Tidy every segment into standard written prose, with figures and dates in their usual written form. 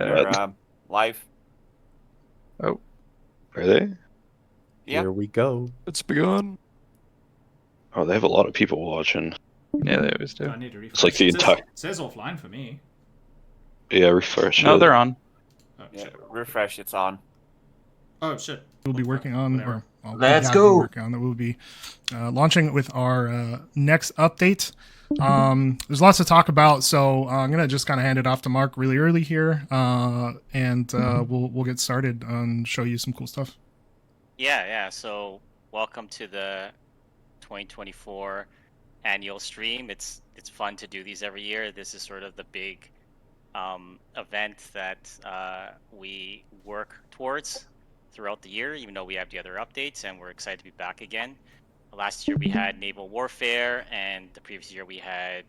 They're live. Oh, are they? Yeah. Here we go. it's begun. Oh, they have a lot of people watching. Yeah, they always do. I need to refresh. It's like the entire. It says offline for me. Yeah, refresh. No, it. they're on. Oh, Yeah, shit. refresh. It's on. Oh shit. We'll be working on, Whatever. or Let's go. working on that. We'll be launching with our next update. There's lots to talk about, so I'm gonna just kind of hand it off to Mark really early here, and we'll get started and show you some cool stuff. Yeah. So welcome to the 2024 annual stream. It's fun to do these every year. This is sort of the big event that we work towards throughout the year, even though we have the other updates, and we're excited to be back again. Last year we had naval warfare, and the previous year we had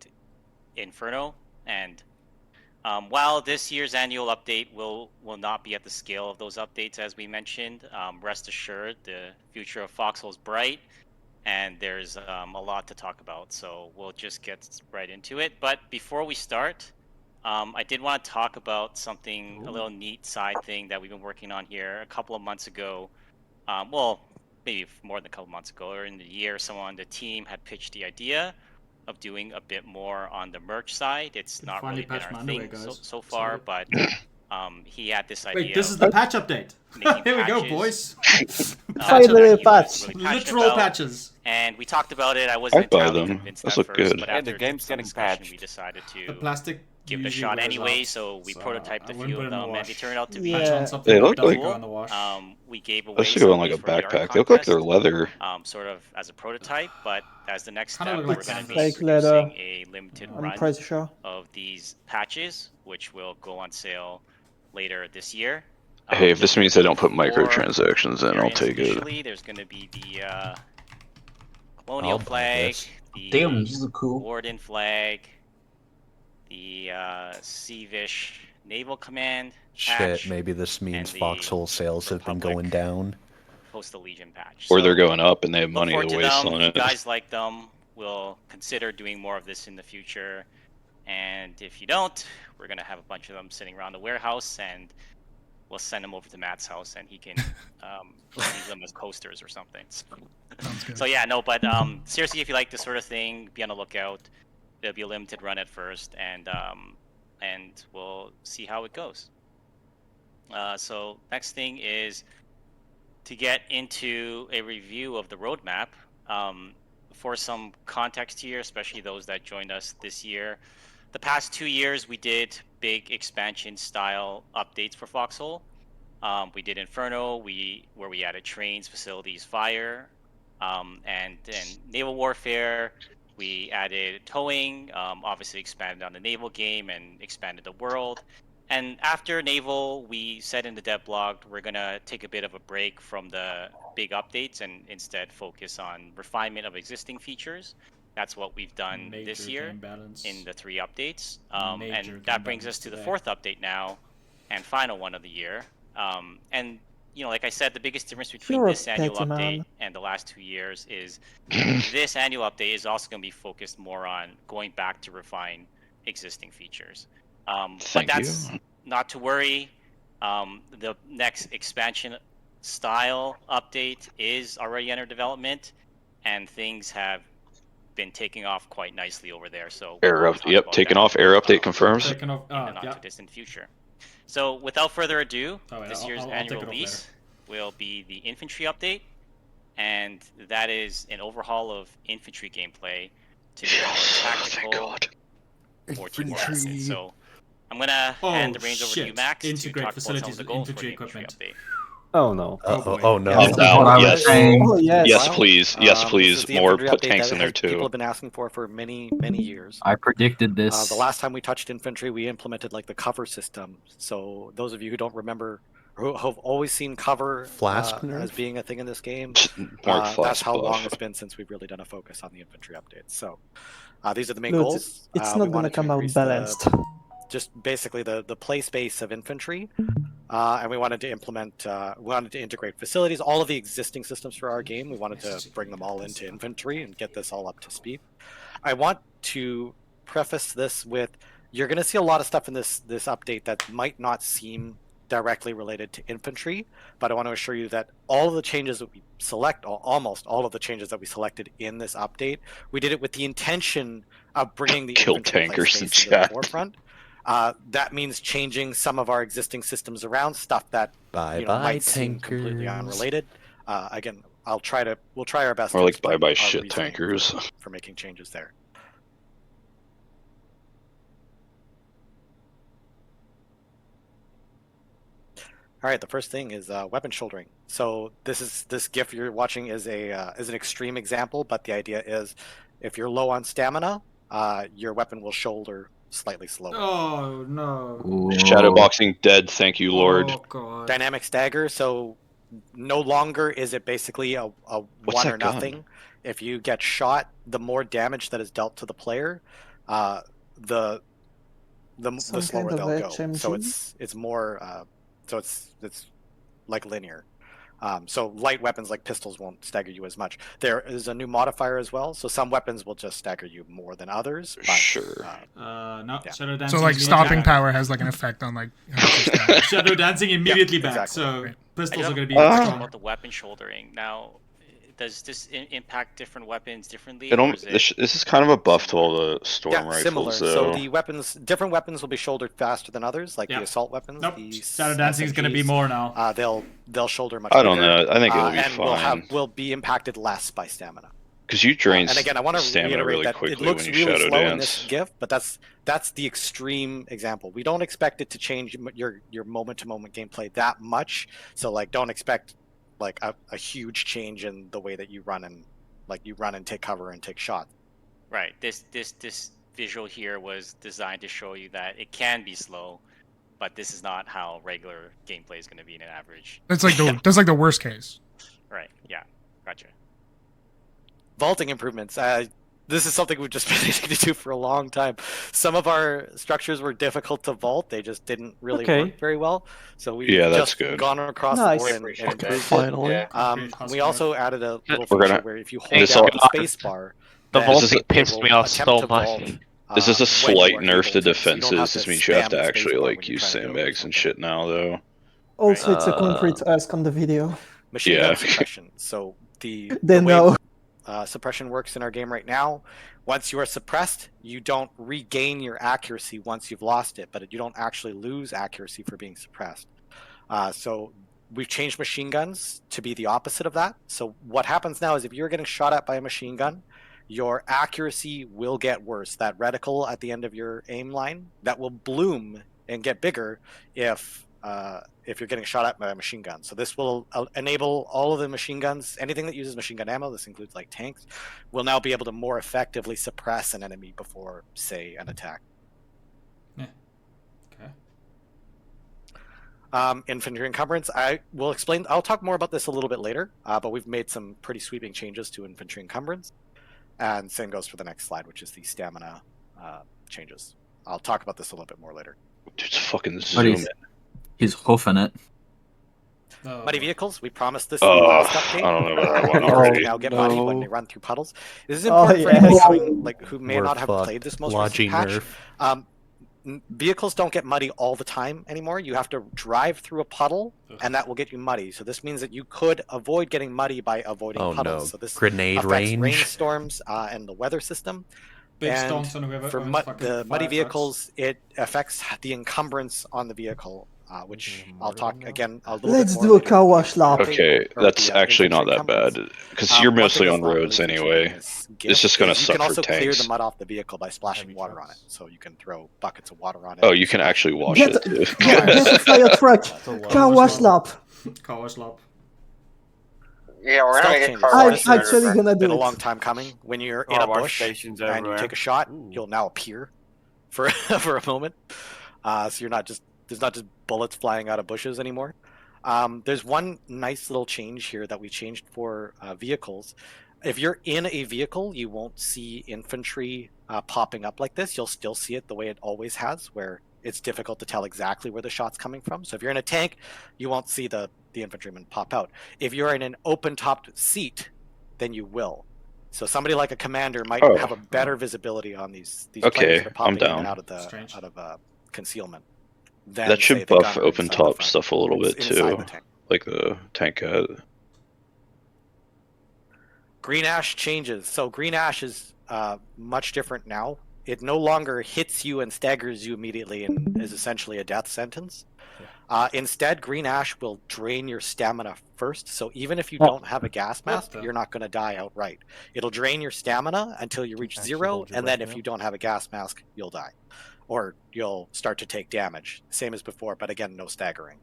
Inferno. And while this year's annual update will not be at the scale of those updates, as we mentioned, rest assured the future of Foxhole is bright, and there's a lot to talk about. So we'll just get right into it. But before we start, I did want to talk about something, a little neat side thing that we've been working on here a couple of months ago. Well, maybe more than a couple months ago, or in the year, someone on the team had pitched the idea of doing a bit more on the merch side. It's not really been our thing so far, but he had this idea. Wait, this is the patch update. Here we go, boys. Finally, patch. Literal patches. And we talked about it. I wasn't entirely convinced Those at look first, good. but Yeah, after the game's some getting discussion, patched. we decided The to plastic give it a shot anyway. So we prototyped a few of them, and they turned out to be They look like- on the wash. we gave away Let's go on some like a for the art backpack. They look like they're contest, leather. sort of as a prototype, but as the next Kinda step, look we're like going to be fake leather. producing a limited I'm run pretty sure. of these patches, which will go on sale later this year. Hey, if this means I don't put four microtransactions in, I'll variants take it. initially. There's going to be the colonial I'll buy flag, this. the Damn, this is cool. warden flag, the Seavish Naval Command patch, Shit, maybe this means and the Foxhole sales have been Republic going down. Coastal Legion patch. Or So they're going up and they have look money forward to to waste them. on If it. you guys like them, we'll consider doing more of this in the future. And if you don't, we're gonna have a bunch of them sitting around the warehouse, and we'll send them over to Matt's house, and he can use them as coasters or something. Sounds good. So yeah, no, but seriously, if you like this sort of thing, be on the lookout. There'll be a limited run at first, and we'll see how it goes. So next thing is to get into a review of the roadmap. For some context here, especially those that joined us this year, the past 2 years we did big expansion style updates for Foxhole. We did Inferno, where we added trains, facilities, fire, and naval warfare. We added towing, obviously expanded on the naval game and expanded the world. And after naval, we said in the dev blog, we're gonna take a bit of a break from the big updates and instead focus on refinement of existing features. That's what we've done this year in the 3 updates. And that brings us to the 4th update now, and final one of the year. And you know, like I said, the biggest difference between this annual update and the last 2 years is this annual update is also going to be focused more on going back to refine existing features. But that's not to worry. The next expansion style update is already under development, and things have been taking off quite nicely over there. So taking off. Air update confirms. in the not too distant future. So without further ado, this year's annual release will be the Infantry update, and that is an overhaul of infantry gameplay to be more tactical, more teamwork. So I'm gonna hand the reins over to you, Max, to talk about some of the goals for the infantry update. Oh no. Oh no. Yes, please. Yes, please. More. Put tanks in there too. People have been asking for many years. I predicted this. The last time we touched infantry, we implemented like the cover system. So those of you who don't remember, who have always seen cover as being a thing in this game, that's how long it's been since we've really done a focus on the infantry updates. So these are the main goals. It's not going to come out balanced. Just basically the play space of infantry, and we wanted to integrate facilities, all of the existing systems for our game. We wanted to bring them all into infantry and get this all up to speed. I want to preface this with you're going to see a lot of stuff in this update that might not seem directly related to infantry, but I want to assure you that all of the changes that we select, or almost all of the changes that we selected in this update, we did it with the intention of bringing the Kill infantry tankers in place into the chat. forefront. That means changing some of our existing systems around, stuff that might seem completely unrelated. Again, we'll try our best. Or to like explain bye-bye our shit reasoning tankers. for making changes there. All right, the first thing is weapon shouldering. So this GIF you're watching is an extreme example, but the idea is if you're low on stamina, your weapon will shoulder slightly slower. Oh no. Shadowboxing dead, thank you, Lord. Oh god. Dynamic stagger, so no longer is it basically a one or that gun? nothing. If you get shot, the more damage that is dealt to the player, the slower they'll go. So it's more so it's like linear. So light weapons like pistols won't stagger you as much. There is a new modifier as well, so some weapons will just stagger you more than others. But, Sure. No. Yeah. Shadow dancing. So like immediately stopping back. power has like an effect on like how much you stab. Shadow dancing immediately back. exactly. So Right. pistols I are do going to have be a question strong. about the weapon shouldering. Now, does this impact different weapons differently? It or don't, is it... this is kind of a buff to all the storm Yeah, similar. rifles, So though. the different weapons will be shouldered faster than others, like Yeah. the assault weapons. Nope. The Shadow dancing is going to be SMGs, more now. They'll shoulder much. I don't quicker, know. I think it'll be and fine. will be impacted less by stamina. Because you drain And again, I want to stamina reiterate really that quickly it looks when you really shadow slow in dance. this GIF, but that's the extreme example. We don't expect it to change your moment-to-moment gameplay that much. So like, don't expect like a huge change in the way that you run and take cover and take shots. Right. This visual here was designed to show you that it can be slow, but this is not how regular gameplay is going to be in an average. That's like the worst case. Right. Yeah. Gotcha. Vaulting improvements. This is something we've just been needing to do for a long time. Some of our structures were difficult to vault; they just didn't really work very well. So we've just gone across the board and improved it. Finally. We also added a little We're feature gonna- where if you hold this down all- the space bar, The then vaulting it pissed will me off attempt so to much. vault, This is a when slight you are nerf able to so you don't have defenses. This means you spam have to the actually space bar like when you're use trying to go or sandbags and something. shit now, though. Also, it's a Uh, concrete ask on the video. Machine Yeah. gun suppression. So They the way know. suppression works in our game right now. Once you are suppressed, you don't regain your accuracy once you've lost it, but you don't actually lose accuracy for being suppressed. So we've changed machine guns to be the opposite of that. So what happens now is if you're getting shot at by a machine gun, your accuracy will get worse. That reticle at the end of your aim line, that will bloom and get bigger if you're getting shot at by a machine gun. So this will enable all of the machine guns, anything that uses machine gun ammo, this includes like tanks, will now be able to more effectively suppress an enemy before, say, an attack. Yeah. Okay. Infantry encumbrance, I'll talk more about this a little bit later, but we've made some pretty sweeping changes to infantry encumbrance. And same goes for the next slide, which is the stamina changes. I'll talk about this a little bit more later. Just fucking zoom in. He's hoofing it. Oh. Muddy vehicles, we promised this in the last update. I don't know about that one Vehicles already. can now get muddy when no. they run through puddles. This is important for anyone who may We're not have fucked. played this most Logi recent patch. nerf. Vehicles don't get muddy all the time anymore. You have to drive through a puddle, and that will get you muddy. So this means that you could avoid getting muddy by avoiding Oh puddles. no. So this Grenade affects range. rainstorms and the weather system. Big and stomps on whoever For owns fucking the muddy fire vehicles, it affects the encumbrance on the vehicle, which I'll talk again a little Let's bit more do a later car with wash the lap. Okay, or that's the, actually not infantry that bad. encumbrance. Because you're One mostly thing on that's not roads really featured in anyway. this It's GIF just gonna is suck You can for also clear tanks. the mud off the vehicle by splashing Heavy water on it. trucks. So you can throw buckets of water on it. Oh, you can actually wash Get, it too. get a fire truck. Car wash lap. Car wash lap. Yeah, we're Stealth gonna get changes. car I'm wash actually later, gonna It's been do a long it. time coming. When you're Car in a wash bush stations and you everywhere. take a shot, you'll now appear for for a moment. So you're not just there's not just bullets flying out of bushes anymore. There's one nice little change here that we changed for vehicles. If you're in a vehicle, you won't see infantry popping up like this. You'll still see it the way it always has, where it's difficult to tell exactly where the shot's coming from. So if you're in a tank, you won't see the infantryman pop out. If you're in an open-topped seat, then you will. So somebody like a commander might Oh. have a better visibility on these Okay, players that are I'm popping in down. and out of Strange. concealment. Than, That say, should the buff gunner open inside the top front, stuff a little bit inside too, the tank. like the tank had. Green ash changes. So green ash is much different now. It no longer hits you and staggers you immediately and is essentially a death sentence. Instead, green ash will drain your stamina first. So even if you don't have a gas mask, you're not going to die outright. It'll drain your stamina until you reach Actually 0, hold your and then breath if now. you don't have a gas mask, you'll die. Or you'll start to take damage. Same as before, but again, no staggering.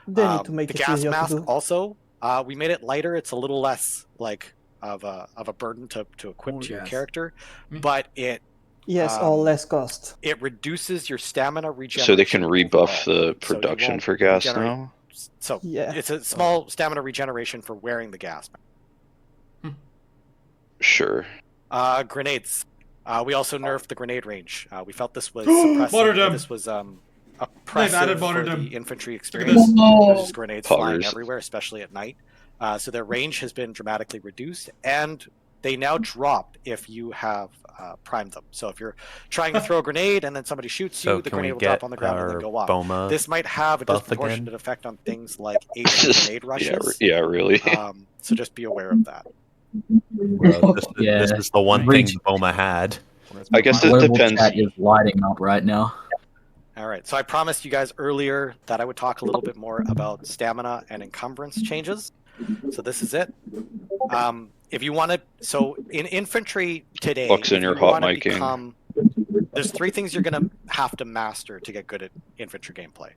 They need to make the it gas easier to mask do. also, we made it lighter. It's a little less like of a burden to equip to your character, but it Yes, or less cost. it reduces your stamina regeneration. So they can rebuff overall. the So you production won't for gas regenerate- now? So Yeah. it's a small stamina regeneration for wearing the gas mask. Sure. Grenades. We also nerfed the grenade range. We felt this was suppressive. Martyrdom. This was oppressive added for martyrdom. the infantry Look at experience. this. There's just grenades flying Poggers. everywhere, especially at night. So their range has been dramatically reduced, and they now drop if you have primed them. So if you're trying to throw a grenade and then somebody shoots So you, the can we grenade will drop get on the ground and then our go off. Boma This might have a buff disproportionate again? effect on things like Asian grenade rushes. Yeah, really. So just be aware of that. Well, this is the one thing Reach. the Boma had. I guess it Global depends. chat is lighting up right now. All right, so I promised you guys earlier that I would talk a little bit more about stamina and encumbrance changes. So this is it. If you want to, so in infantry today, Lux in if your you hot wanna micing. become, there's 3 things you're going to have to master to get good at infantry gameplay.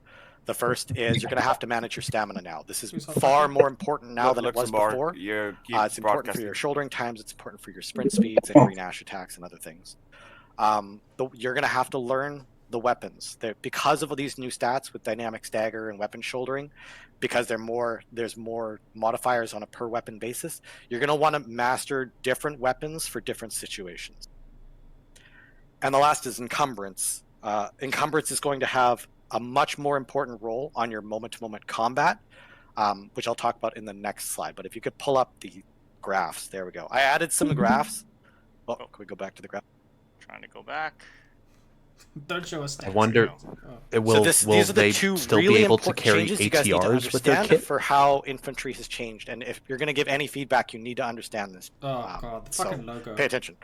The first is you're going to have to manage your stamina now. This is far more important now than it was before. It's important for your shouldering times. It's important for your sprint speeds and green ash attacks and other things. You're going to have to learn the weapons. Because of these new stats with dynamic stagger and weapon shouldering, because there's more modifiers on a per weapon basis, you're going to want to master different weapons for different situations. And the last is encumbrance. Encumbrance is going to have a much more important role on your moment-to-moment combat, which I'll talk about in the next slide. But if you could pull up the graphs, there we go. I added some graphs. Oh, can we go back to the graph? Trying to go back. Don't show us. I wonder, will these are the they two still really be able to important carry changes you guys need to ATRs with their understand kit? for how infantry has changed. And if you're going to give any feedback, you need to understand this. Oh god, the fucking logo. Pay attention.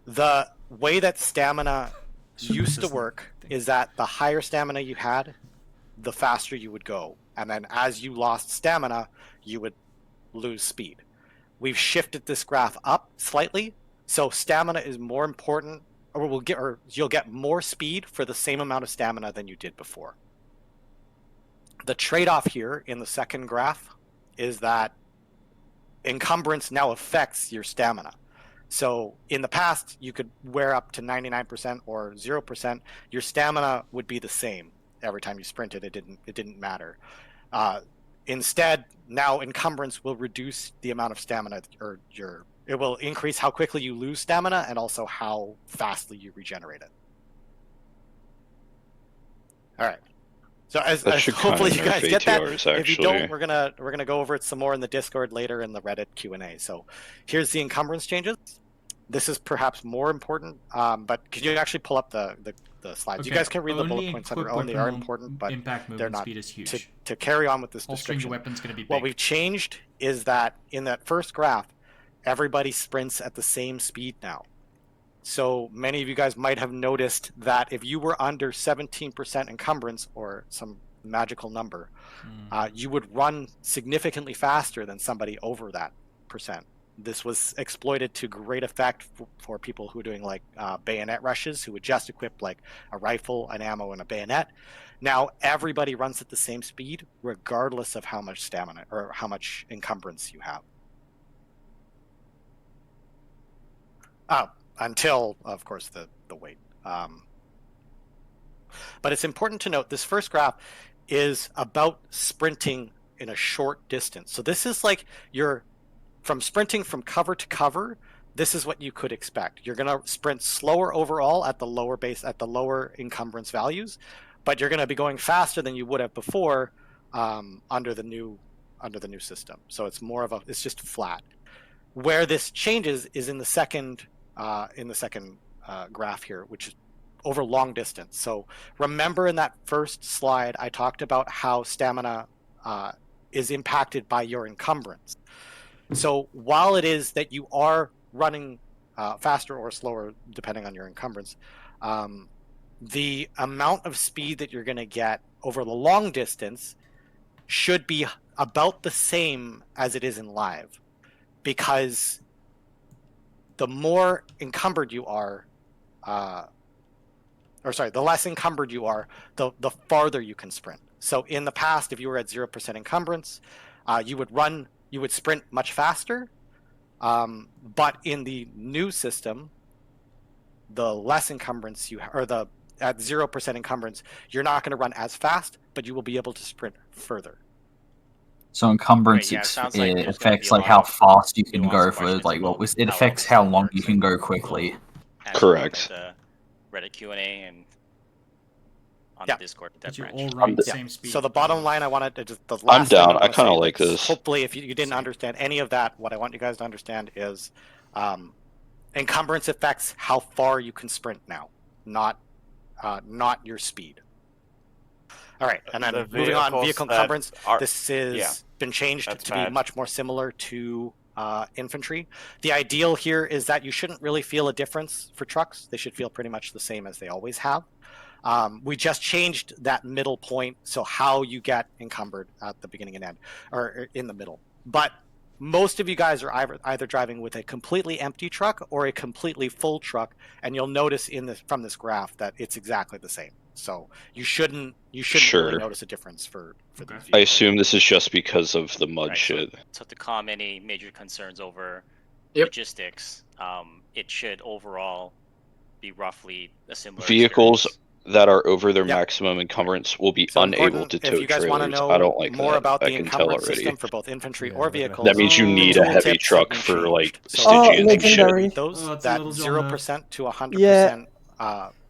The way that stamina used to work is that the higher stamina you had, the faster you would go. And then as you lost stamina, you would lose speed. We've shifted this graph up slightly, so stamina is more important, or you'll get more speed for the same amount of stamina than you did before. The trade-off here in the second graph is that encumbrance now affects your stamina. So in the past, you could wear up to 99% or 0%. Your stamina would be the same every time you sprinted. It didn't matter. Instead, now encumbrance will reduce the amount of stamina, or it will increase how quickly you lose stamina and also how fastly you regenerate it. All right. So as hopefully you guys get that. If you don't, we're gonna go over it some more in the Discord later in the Reddit Q&A. So here's the encumbrance changes. This is perhaps more important, but could you actually pull up the slides? Okay. You guys can read the bullet Only points on your quick own. They are weapon important, but impact they're movement not. speed is huge. To carry on with this Holstering description, your weapon's going to be big. what we've changed is that in that first graph, everybody sprints at the same speed now. So many of you guys might have noticed that if you were under 17% encumbrance or some magical number, you would run significantly faster than somebody over that percent. This was exploited to great effect for people who are doing like bayonet rushes, who would just equip like a rifle, an ammo, and a bayonet. Now everybody runs at the same speed, regardless of how much stamina or how much encumbrance you have. Until, of course, the weight. But it's important to note this first graph is about sprinting in a short distance. So this is like from sprinting from cover to cover. This is what you could expect. You're going to sprint slower overall at the lower encumbrance values, but you're going to be going faster than you would have before under the new system. So it's more of it's just flat. where this changes is in the second graph here, which is over long distance. So remember in that first slide, I talked about how stamina is impacted by your encumbrance. So while it is that you are running faster or slower, depending on your encumbrance, the amount of speed that you're going to get over the long distance should be about the same as it is in live, because the more encumbered you are, the less encumbered you are, the farther you can sprint. So in the past, if you were at 0% encumbrance, you would sprint much faster. But in the new system, the less encumbrance at 0% encumbrance, you're not going to run as fast, but you will be able to sprint further. So encumbrance sounds like there's gonna affects be a like lot how of fast you can nuanced go for questions like about it how affects this how thing long works, you can and go quickly. answer Correct. them at the Reddit Q&A and on Yeah. the Discord. But you That all branch. run the same speed. So the bottom line, I wanted to just the last I'm thing down. I I wanna kind of say, like this. Hopefully, if you didn't Same. understand any of that, what I want you guys to understand is encumbrance affects how far you can sprint now, not your speed. All right, and then The moving on, vehicles vehicle that encumbrance. are- This has yeah, been changed that's to bad. be much more similar to infantry. The ideal here is that you shouldn't really feel a difference for trucks. They should feel pretty much the same as they always have. We just changed that middle point, so how you get encumbered at the beginning and end, or in the middle. But most of you guys are either driving with a completely empty truck or a completely full truck, and you'll notice from this graph that it's exactly the same. So you shouldn't Sure. really notice a difference for these I vehicles. assume this is just because of the mud Right, shit. So to calm any major concerns over Yep. logistics, it should overall be roughly a similar Vehicles experience. that are over their Yep. maximum encumbrance will be So unable important, to if tow you guys want to trailers. know I don't like more that. about I the can tell encumbrance already. system for both infantry Yeah, or they're gonna vehicles, That means you Oh. need the a heavy tooltips have truck been for like changed. So Oh, Stygian and shit. legendary. those Oh, it's a that little 0% to 100%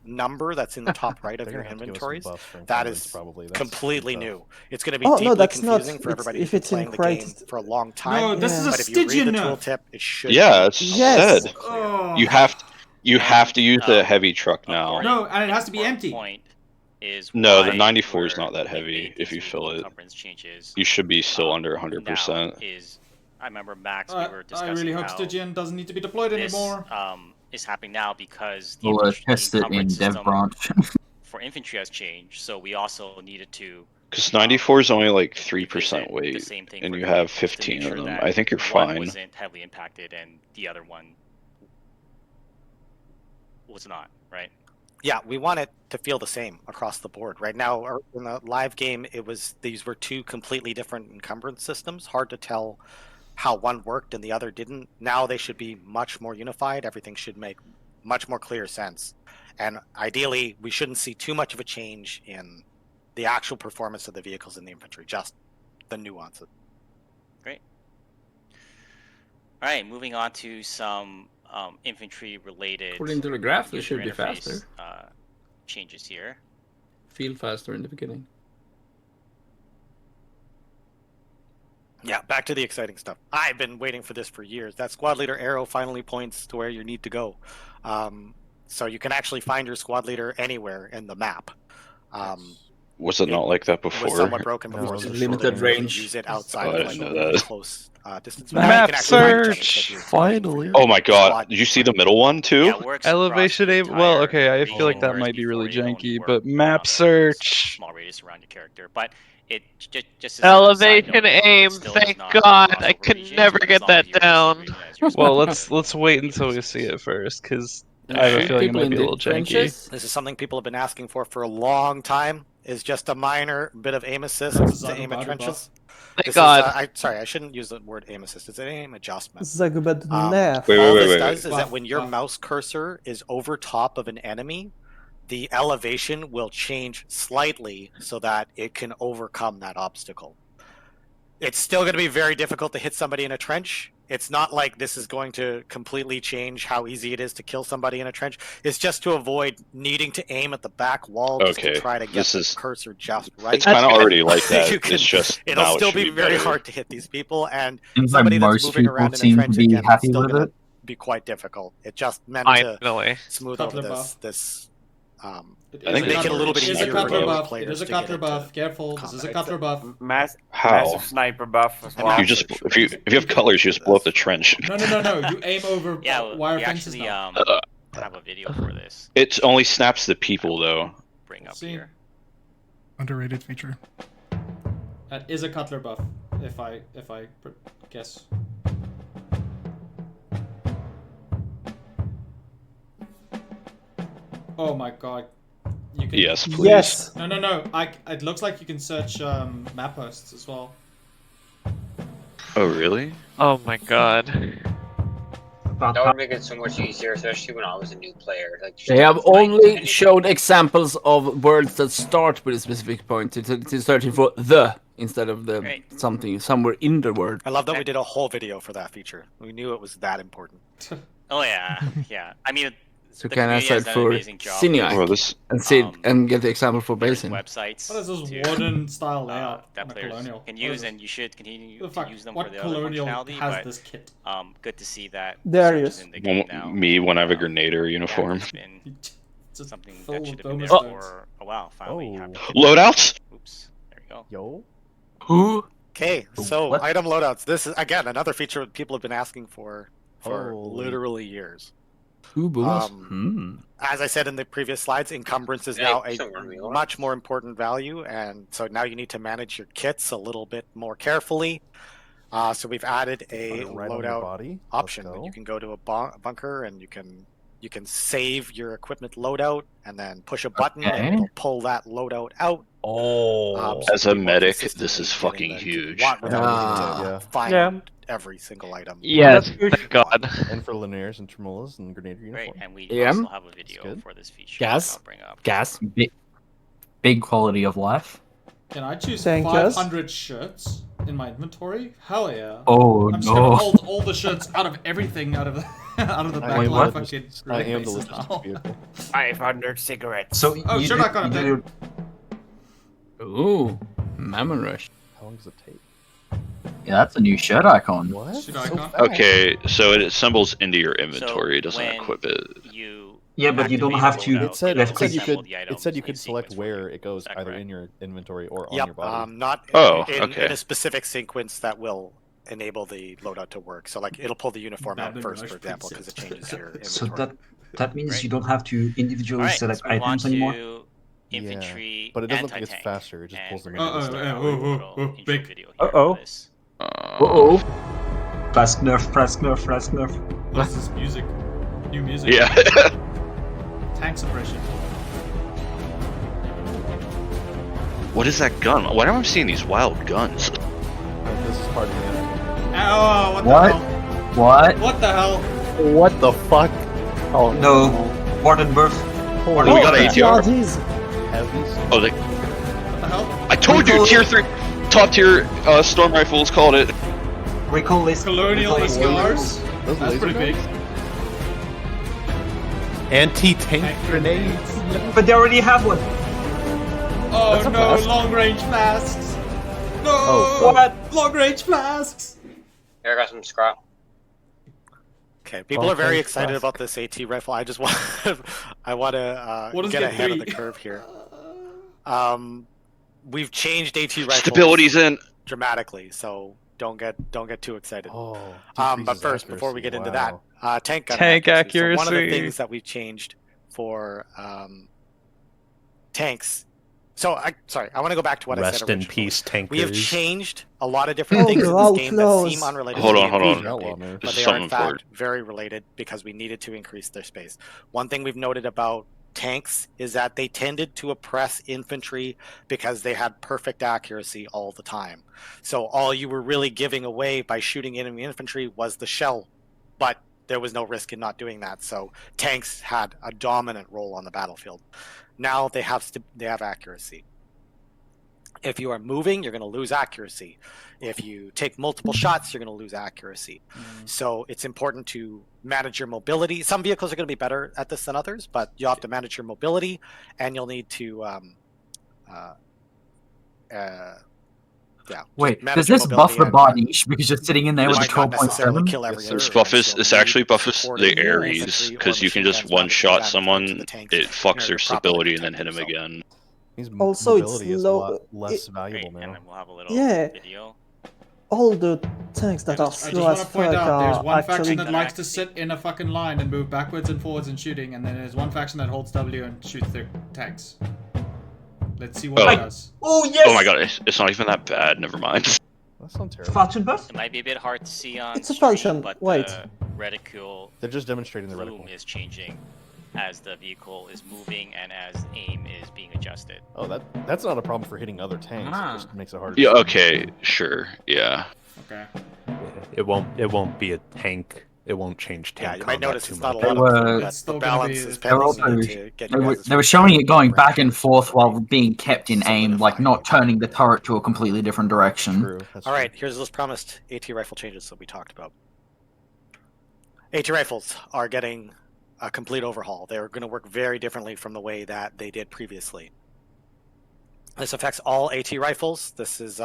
number that's in the top right of They're your gonna have to give us some inventories, buffs for that encumbrance, is probably. That's completely tough. new. It's going to be Oh, deeply no, that's not. confusing for everybody If who's been it's in playing the crate, game for a long time. No, this is a But if you read the Stygian nerf. tooltip, it should Yeah, be it's Yes. said. clear. Oh. You have to use a um, heavy truck now. According- No, and it has to be important empty. Point is No, the why 94 is we're- not that we heavy made if these you fill vehicle it. encumbrance changes. You should be still under now 100%. is I remember Max, we were I discussing really hope how Stygian doesn't need to be deployed this anymore. is happening now because the We'll infantry test it in encumbrance dev system branch. for infantry has changed, so we also needed to Because 94 is only like 3% revisit the weight, same thing and for you vehicles have to make 15 sure of them. that I think you're one fine. wasn't heavily impacted and the other one was not, right? Yeah, we want it to feel the same across the board. Right now, in the live game, these were two completely different encumbrance systems. Hard to tell how one worked and the other didn't. Now they should be much more unified. Everything should make much more clear sense. And ideally, we shouldn't see too much of a change in the actual performance of the vehicles in the infantry, just the nuances. Great. All right, moving on to some infantry-related According to the graph, they user should be interface, faster. Changes here. Feel faster in the beginning. Yeah, back to the exciting stuff. I've been waiting for this for years. That squad leader arrow finally points to where you need to go. So you can actually find your squad leader anywhere in the map. Was it not like that before? It was somewhat broken No, before. it's so limited you can range. use it outside Oh, I of didn't like know really that. close distance. Map You can actually find each other, so search, if you're looking for finally. your Oh my god, squad, did you see the middle one too? Yeah, it works Elevation across the aim. Well, entire okay, I feel like region, that whereas might be really before it only janky, worked but map around a search. small radius around your character. But it just as Elevation a side note, aim, it still does thank not God, cross I over could regions, never as get long that as you're in the same down. region as your Well, squad let's wait until we see it first, because And I have a shoot feeling it people might in be a the little janky. trenches. This is something people have been asking for a long time. Is just a minor bit of aim assist to aim at trenches. Thank God. I shouldn't use the word aim assist. It's an aim adjustment. Zagubad All Nef. this does is that Buff, when your buff. mouse cursor is over top of an enemy, the elevation will change slightly so that it can overcome that obstacle. It's still going to be very difficult to hit somebody in a trench. It's not like this is going to completely change how easy it is to kill somebody in a trench. It's just to avoid needing to aim at the back wall just to try to get the cursor just right. It's kind of already like that. It's just it'll now still it should be very better. hard to hit these people, and Seems somebody like that's most moving people around in a seem to trench be again is happy still with going it. to be quite difficult. It just meant Finally. to smooth Cutler over buff. this. I think make it a little bit It is a easier cutler for buff. It players is a to get cutler into buff. Careful. This is a combat. cutler buff. Massive sniper buff as well. You just if you have colors, you just blow up the trench. No. You aim over wire we fences actually now. have a video for this. It only snaps the people though. Bring up See? here. Underrated feature. That is a cutler buff. If I guess. Oh my god. You can... Yes, please. Yes. No. It looks like you can search map hosts as well. Oh really? Oh my god. That would make it so much easier, especially when I was a new player. Like, just They have to find only anything. showed examples of words that start with a specific point. It's searching for the instead of the something somewhere in the word. I love that we did a whole video for that feature. We knew it was that important. Oh yeah, yeah. I mean, So the can I community has search done an for amazing job Seniac Oh, this and see and get the example for there's basin? websites What is this to, warden style layout that on a players colonial? can What is use, this? and you should continue The to fuck? use them What for the colonial other functionality. has But this kit? good to see that Darius. searches in the game now. me when I have a grenader uniform. It's been It's something full that of should have been there dome for a while. Finally, have Loadouts? Oops, there you go. Yo. Who? Okay, so What? item loadouts. This is again another feature that people have been asking for Holy. literally years. Who booms? As I said in the previous slides, encumbrance is Hey, now a somewhere we are. much more important value, and so now you need to manage your kits a little bit more carefully. So we've added a Right on your loadout body. Let's option. go. You can go to a bunker and you can save your equipment loadout and then push a button Okay. and it'll pull that loadout out. Oh. So As a you can more medic, consistently this is get in fucking the huge. want without needing Yeah. to find Yeah. every single item. Yes, That's good. thank god. And for Linears and Tremolas and Grenadier Great, uniform. and we Yeah. also have a video good. for this feature. Gas? I'll bring up. Gas. Big quality of life. Can I choose Thank us. 500 shirts in my inventory? Hell yeah. Oh I'm just gonna no. hold all the shirts out of everything out of the back Wait, line what? fucking I am the bases logistics now. vehicle. 500 cigarettes. So Oh, you sure, do- not gonna you take- do- Ooh, Mammon Rush. How long does it take? Yeah, that's a new shirt icon. What? Should So I go? fast. Okay, so it assembles into your So inventory. It doesn't when equip it. You Yeah, but you don't activate have the to- loadout, It said, left it said you click. could. the It items said you in could select sequence for you. where it goes, Is that either correct? in your inventory or on Yep, your body. not Oh, in okay. a specific sequence that will enable the loadout to work. So like it'll pull the uniform out Babin first, Rush for example, because it presets. changes your So inventory. that means Great. you don't have to individually Alright, select let's move on items anymore. to infantry but it doesn't and look like it's anti-tank. faster, it just And pulls them we're gonna in. start Uh-oh, out with a uh-oh, little uh-oh, intro big. video here Uh-oh. for this. Uh-oh. Flask nerf, flask nerf, flask nerf. What's this music? New music. Yeah. Tank suppression. What is that gun? Why am I seeing these wild guns? This is part of the end. Oh, what the What? hell? What? What the hell? What the fuck? Oh No. Warden Birth. Oh, we got ATR. Jeez. Heavies? Oh, they, What the hell? I told you, tier 3, top tier storm rifles called it. Recall list. Colonial recall SCRs? Those That's laser pretty big. guns? Anti-tank Tank grenades? But they already have one. Oh That's a no, flask. long range flasks. No. Oh, What? Long range flasks. Here, I got some scrap. Okay, people are very Okay, excited flask. about this AT rifle. I just want, I want to What is get get ahead of three? the curve here. We've changed AT rifles Stability's in. dramatically, so don't get too excited. Oh. But decreases first, before we accuracy, get into wow. that, tank gun Tank accuracy. So one of the accuracy. things that we've changed for tanks. So I want to go back to what I Rest said in originally. peace, tankers. We have changed a lot of different Oh, things in they're this game that outlaws. seem unrelated Hold to on, the hold on. Infantry Outlaw, update, man. but This they is are in something fact important. very related because we needed to increase their space. One thing we've noted about tanks is that they tended to oppress infantry because they had perfect accuracy all the time. So all you were really giving away by shooting enemy infantry was the shell, but there was no risk in not doing that. So tanks had a dominant role on the battlefield. Now they have accuracy. If you are moving, you're going to lose accuracy. If you take multiple shots, you're going to lose accuracy. So it's important to manage your mobility. Some vehicles are going to be better at this than others, but you have to manage your mobility, and you'll need to Wait, does this buff the body because you're sitting in there with a 12.7? This buff is actually buffs the Ares, because you can just one-shot someone, it fucks their stability, and then hit him again. Also, it's less valuable now. And then we'll have a little video. All the tanks that are I just slow want as to point fuck out, there's are one actually faction that likes to sit in a fucking line and move backwards and forwards and shooting, and then there's one faction that holds W and shoots their tanks. Let's see what it does. Oh yes! Oh my god, it's not even that bad, never mind. That sounds terrible. Faction buff? It might be a bit hard to see on It's a stream, faction. but Wait. the reticule They're just demonstrating the bloom reticle. is changing as the vehicle is moving and as aim is being adjusted. Oh, that's not a problem for hitting other tanks. Ah. It just makes it harder. Yeah, okay, sure, yeah. Okay. It won't be a tank. It won't change tank. Yeah, you might combat notice too it's not a much. lot of It's but still the gonna balance be- is They were pending also- to get They you were, guys' they were showing it going back and forth while being kept in aim, like not turning the turret to a completely different direction. True. That's All true. right, here's those promised AT rifle changes that we talked about. AT rifles are getting a complete overhaul. They're going to work very differently from the way that they did previously. This affects all AT rifles. This is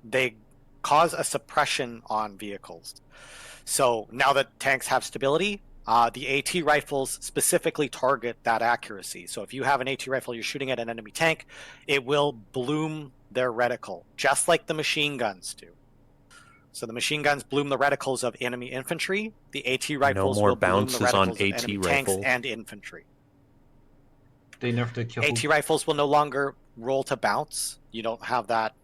they cause a suppression on vehicles. So now that tanks have stability, the AT rifles specifically target that accuracy. So if you have an AT rifle, you're shooting at an enemy tank, it will bloom their reticle, just like the machine guns do. So the machine guns bloom the reticles of enemy infantry. The AT rifles more will bloom the bounces on reticles of AT enemy tanks rifle. and infantry. They nerfed the kill. AT rifles will no longer roll to bounce. You don't have that.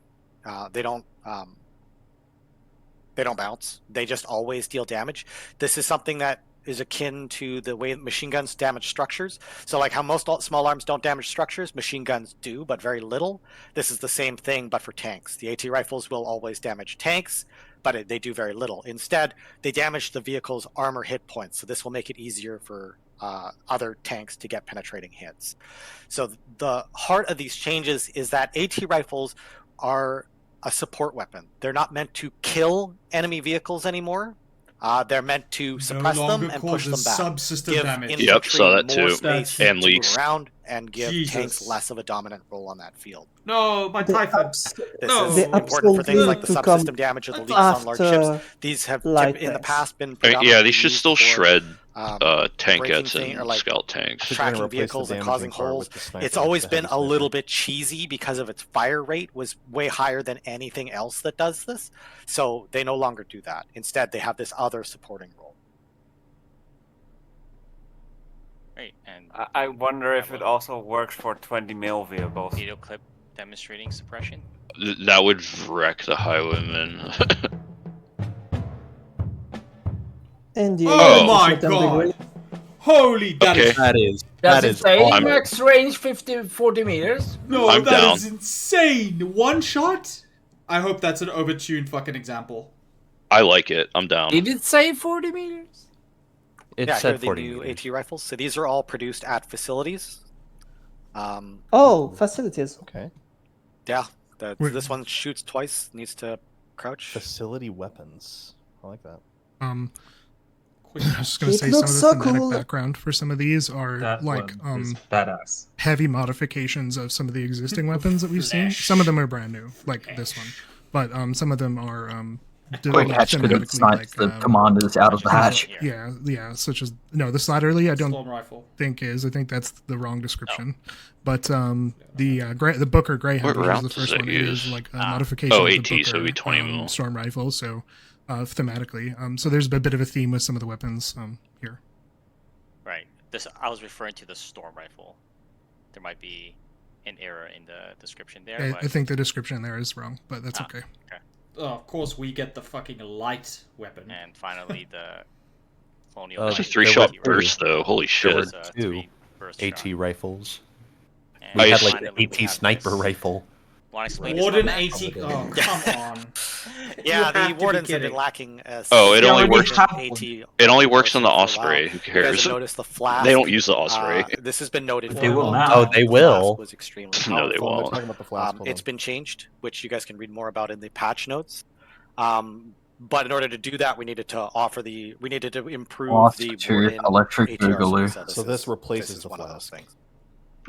They don't bounce. They just always deal damage. This is something that is akin to the way machine guns damage structures. So like how most small arms don't damage structures, machine guns do, but very little. This is the same thing, but for tanks. The AT rifles will always damage tanks, but they do very little. Instead, they damage the vehicle's armor hit points. So this will make it easier for other tanks to get penetrating hits. So the heart of these changes is that AT rifles are a support weapon. They're not meant to kill enemy vehicles anymore. They're meant to suppress them and push them back. Subsystem Give damage. infantry Yep, saw that more too. space And to leaks. move around and give Jesus. tanks less of a dominant role on that field. No, my The Typhon. abs- This No. is They important for things like the absolutely subsystem come damage or the leaks on large ships. after These have light in the tanks. past been Yeah, predominantly they should used still for, shred breaking tankettes thing- or and like scout tanks. They're gonna tracking replace the vehicles and damaging causing part holes. with the sniper, It's always the been heavy a little sniper. bit cheesy because of its fire rate was way higher than anything else that does this. So they no longer do that. Instead, they have this other supporting role. Right, and I wonder if it also works for 20 mil vehicles. video clip demonstrating suppression. That would wreck the highwaymen. And the Oh Oh. my Let them god! degrade. Holy, that Okay. is That is Does that it is say I'm- max range 40 meters? no, I'm that down. is insane. One shot. I hope that's an overtuned fucking example. I like it. I'm down. Did it say 40 meters? it Yeah, here are said the 40 new meters. AT rifles. So these are all produced at facilities. Oh, facilities. Okay. Yeah, Wait. this one shoots twice, needs to crouch. Facility weapons. I like that. I was just gonna It say some of looks the so thematic cool. background for some of these are That like one is badass. heavy modifications of some of the existing weapons that we've seen. Some of them are brand new, like this one, but some of them are Quick hatch could have sniped the commanders out of the hatch. Yeah, such as the slatterly. I don't Storm rifle. think is. I think that's the wrong description. But the Booker Greyhound What which is round the does first it one use? is like a modification Oh, of the AT, so it'd be 20 mil. storm rifle. So thematically, so there's a bit of a theme with some of the weapons here. Right. I was referring to the storm rifle. There might be an error in the description there. I think the description there is wrong, but that's okay. Oh, of course, we get the fucking light weapon. And finally, the colonial. Oh, That's a there 3-shot were- burst, though. Holy There were shit. two burst AT shot. rifles. And We had just- like finally, the we AT have sniper this. rifle. Want to explain this Warden one, Matt? 80. Oh, come on. Yeah, the wardens have been lacking. Oh, it only works. AT. It only works on the Osprey. Who You guys cares? have noticed the flask. They don't use the Osprey. This has been noted. They for a will long now. time. Oh, they The will. flask was extremely No, they powerful. won't. They're talking about the flask. hold It's on. been changed, which you guys can read more about in the patch notes. But in order to do that, we needed to improve the warden electric ATR boogaloo. So this replaces the one of those flask. things.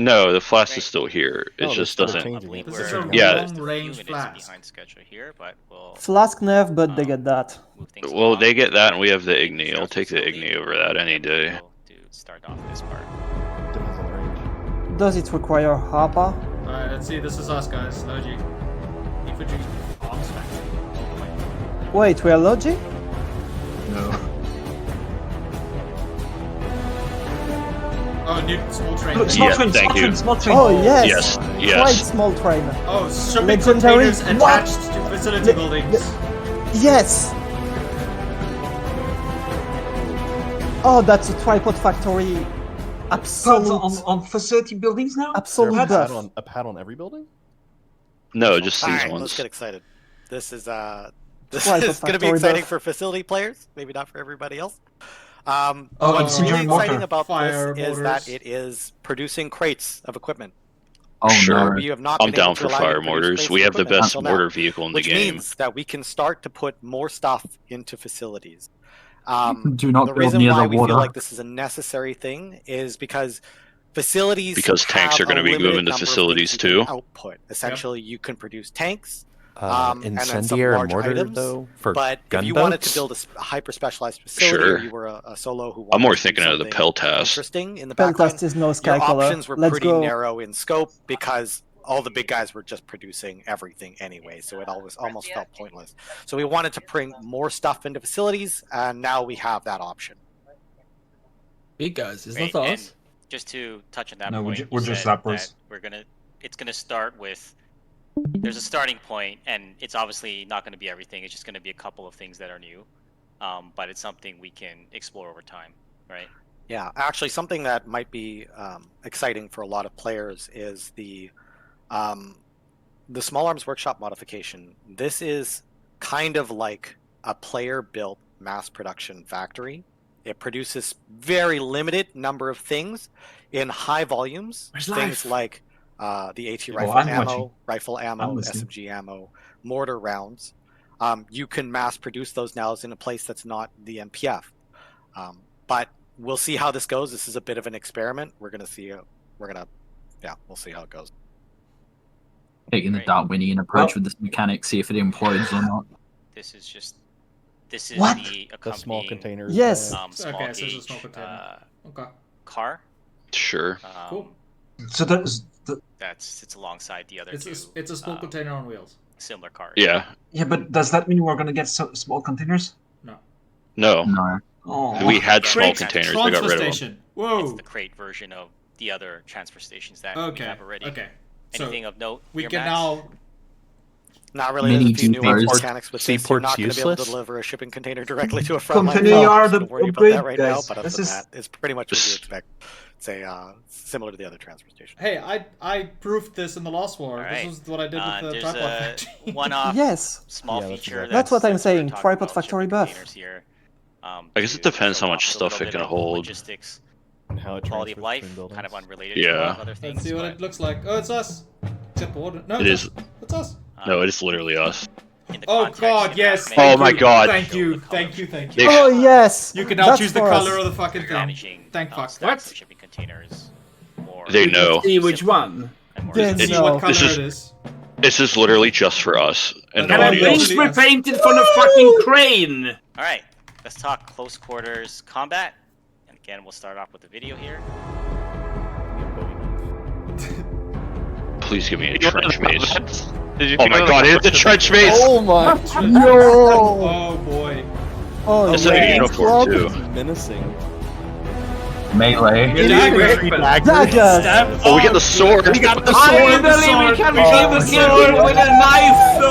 No, the flask is still here. It No, just they're doesn't. changing it. This is a Yeah. long-range flask. behind schedule here, but we'll Flask nerf, but they get that. move things Well, along. they get that, and we have the Igni. I'll Sheriff's take the facility. Igni over that any day. We'll start off this part. Depends on the range. Does it require Harper? Alright, let's see. This is us, guys. Logi. Infantry arms factory. All the way. Wait, we are Logi? No. Oh, new small train. Look, Yeah, thank you. small train. Oh yes. Yes, Quite yes. small train. Oh, shipping Legendary. containers What? attached to facility buildings. Yes. Oh, that's a tripod factory. Absolute. On facility buildings now? Absolute Is there buff. a pad on every building? No, just these Alright, ones. let's get excited. This is Tripod going to be factory exciting buff. for facility players, maybe not for everybody else. Oh, What's really incendiary mortar. exciting about Fire this is mortars. that it is producing crates of equipment. Oh Sure. no. We have not I'm been able down to for allow you to fire produce mortars. crates We of have the equipment best until now, mortar vehicle in the which game. means that we can start to put more stuff into facilities. Do not The build reason near why the we water. feel like this is a necessary thing is because facilities Because tanks have are gonna a be limited moving to number of facilities things you can too. Output. Essentially, you can produce tanks. And then some Incendiary large mortar items, though for but if you gunboats. wanted to build a hyper specialized facility, Sure. or you were a solo who wanted I'm more to do thinking of the something Peltas. interesting in the background, Peltas is no your Skycaller. options were Let's pretty go. narrow in scope because all the big guys were just producing everything anyway, so it almost felt pointless. So we wanted to bring more stuff into facilities, and now we have that option. Big guys, it's Right, not and us. just to touch on that No, we're point, ju- you we're just said zappers. that it's gonna start with. There's a starting point, and it's obviously not going to be everything. It's just going to be a couple of things that are new, but it's something we can explore over time, right? Yeah, actually, something that might be exciting for a lot of players is the Small Arms Workshop modification. This is kind of like a player-built mass production factory. It produces very limited number of things in high volumes. Where's things life? like the AT Oh, rifle I'm ammo, watching. rifle ammo, I'm listening. SMG ammo, mortar rounds. You can mass produce those now in a place that's not the MPF. But we'll see how this goes. This is a bit of an experiment. We'll see how it goes. Taking the Darwinian approach with this mechanic, see if it implodes or not. This is the What? accompanying The small containers. Yes. small Okay, so it's a gauge small container. Okay. car. Sure. Cool. So that's the It's alongside the other It's two. a small container on wheels. Similar cars. Yeah. yeah, but does that mean we're gonna get small containers? Oh. No. No. Oh, We had Yeah, small it's containers. We Transfer got rid of them. station. It's Whoa. the crate version of the other transfer stations that we Okay. have already. Okay. So Anything of note? we here, can Max? now. Not really. Mini There's a few nuance Jeepers. mechanics with this. You're Seaport's not going to be able to useless? deliver a shipping container directly to a frontline. Continue So yard don't worry about upgrade, that right now. guys. But other This than is- that, it's pretty much what you expect. It's similar to the other transfer station. Hey, I proved this in the last war. Alright. This is what I did with the There's tripod a factory. one-off Yes. small Yeah, that's feature. exactly- That's what I'm we're saying, talking tripod about factory shipping buff. containers Here, I guess it to depends how show much off a stuff little it bit can of hold. Logistics, And how it quality of transfers life, between buildings. kind of unrelated Yeah. to a lot of other things. Let's see what but, it looks like. Oh, it's us. Except order. No, It it's is. us. It's us. No, it is literally us. in the Oh context, God, it yes. may Oh thank my you, God. Thank show you, the thank you, colors. thank you. They- Oh yes. You can now That's choose the for us. color of the fucking thing. managing Thank fuck. stacks What? of shipping containers. More They know. See which one. and more Then See no. what color This is- it is. This is literally just for us and Can Can I I nobody please else. please repaint it from the fucking crane? All right, let's talk close quarters combat. And again, we'll start off with the video here. Please give me a trench mace. Did you Oh think my of God! It's a trench mace. Oh my! No. Oh boy. Oh It's like a yeah. uniform too. It's menacing. Melee. Daggers. Oh, we get the sword. We got the Finally, sword. The sword. we can We got kill the the kid sword. with a knife.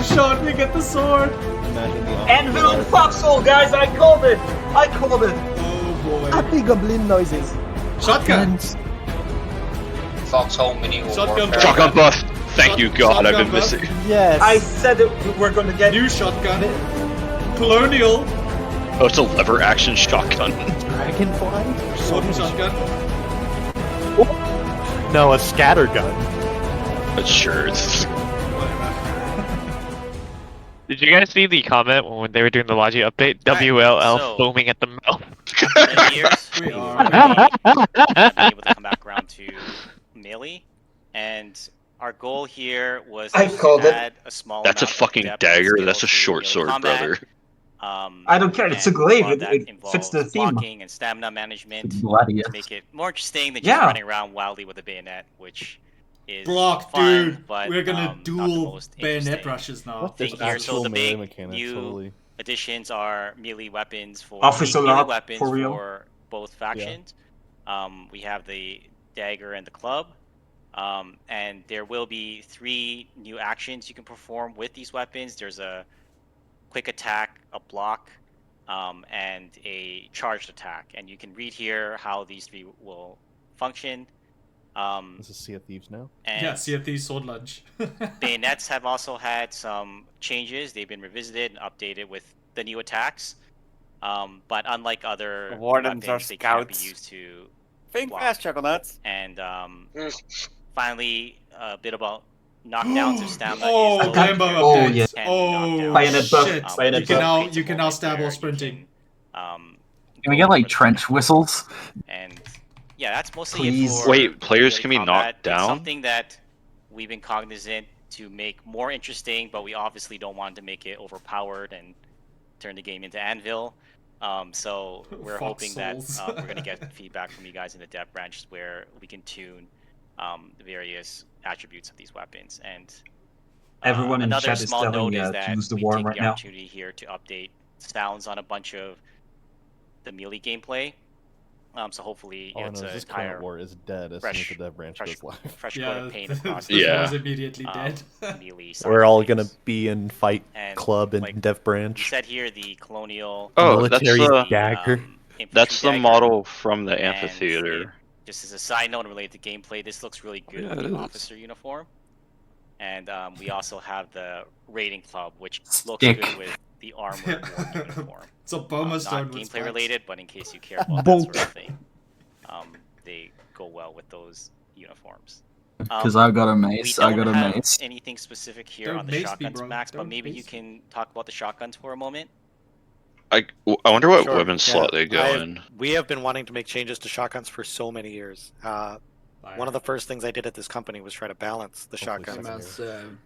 So shot. We get the sword. Imagine the Anvil and Foxhole, guys, I called it. I called it. Oh boy. Happy goblin noises. Shotgun. Foxhole mini Shotgun warfare. Shotgun buff. Thank you, God, I've been missing. Yes. I said that we're going to get new shotgun. Colonial. Oh, it's a lever action shotgun. Dragonfly? Sword shotgun. No, a scatter gun. But sure, it's... Did you guys see the comment when they were doing the Logi update? WLL foaming at the mouth. Many years, we have been able to come back around to melee, and our goal here was to add a small. That's a amount of fucking depth dagger. and That's a skill short to sword, combat. brother. I don't care. It's a glaive. It fits the theme. Blocking and stamina management Gladius. to make it more interesting than just running around wildly with a bayonet, which is Block, fun, dude. but We're gonna not the duel most bayonet interesting rushes now. thing here. So the big new additions are melee weapons for Officer melee lock, weapons for real. for both factions. We have the dagger and the club, and there will be 3 new actions you can perform with these weapons. There's a quick attack, a block, and a charged attack. And you can read here how these 3 will function. This is Sea of Thieves now? And Yeah, Sea of Thieves sword lunge. bayonets have also had some changes. They've been revisited and updated with the new attacks. But unlike other Wardens are weapons, they can't be scouts. used to Think block. fast, Chucklenuts. And finally, a bit about knockdowns of stamina. Oh, is Glambo low. updates. And Oh, knockdowns. Bayonet buff. shit. Bayonet You can buff. now stab while sprinting. Can we get like trench whistles? And yeah, that's mostly Please. it for Wait, players melee can be combat. knocked It's down? something that we've been cognizant to make more interesting, but we obviously don't want to make it overpowered and turn the game into Anvil. So we're hoping that Foxholes. we're going to get feedback from you guys in the dev branch where we can tune the various attributes of these weapons. And Everyone in another chat is small telling note me is to that use the we worm take right the now. opportunity here to update sounds on a bunch of the melee gameplay. So hopefully All I it's know is an this entire current war is dead as soon as the dev branch goes live. fresh coat Yeah, of paint across this Yeah. was immediately dead. melee side We're of all things. gonna be in Fight And, Club and like, Dev We Branch. said here the colonial. Oh, that's Military the dagger. Infantry That's the dagger, model from the and amphitheater. just as a side note related to gameplay, this looks really good Yeah, with it the is. officer uniform. And we also have the raiding club, which looks Stick. good with the armored war uniform. It's a bomber stone Not with gameplay spikes. related, but in case you care about that sort of thing, they go well with those uniforms. Because I got a We mace. I don't got a have mace. anything specific here Don't on the mace me, shotguns, bro. Max, but Don't maybe you mace me. can talk about the shotguns for a moment. I wonder what Sure, weapon slot they go in. We have been wanting to make changes to shotguns for so many years. One of the first things I did at this company was try to balance the shotguns.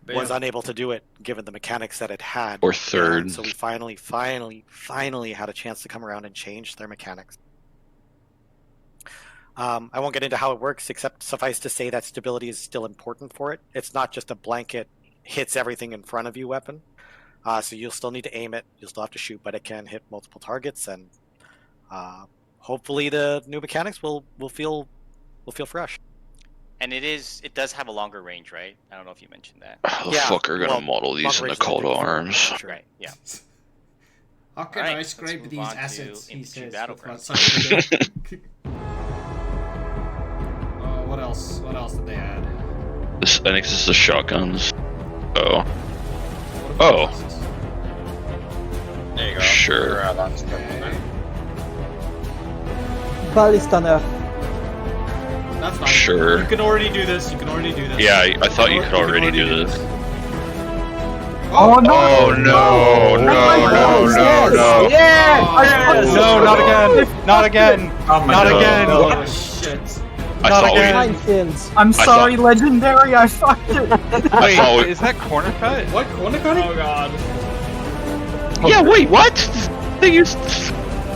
Was unable to do it given the mechanics that it had. Or third. And so we finally had a chance to come around and change their mechanics. I won't get into how it works, except suffice to say that stability is still important for it. It's not just a blanket hits everything in front of you weapon. So you'll still need to aim it. You'll still have to shoot, but it can hit multiple targets, and hopefully the new mechanics will feel fresh. And it does have a longer range, right? I don't know if you mentioned that. How the fuck are gonna model these in the call to arms? Right, yeah. How can Alright, I let's scrape move these on to assets? He Infantry says. Battleground. What else? What else did they add? I think this is the shotguns. Oh. Oh. There you go. Sure. Ballistaner. That's fine. Sure. You can already do this. You can already do this. Yeah, I thought you could already do this. Oh no! Oh no! No! No! Yes! No, not again! Not again! Oh my Not God. again! Oh shit. I Not thought we. again. 9 kills. I'm sorry, thought- Legendary. I fucked it. Wait, thought we- is that corner cut? What? Corner cutting? Oh god. Yeah. Wait. What? They used.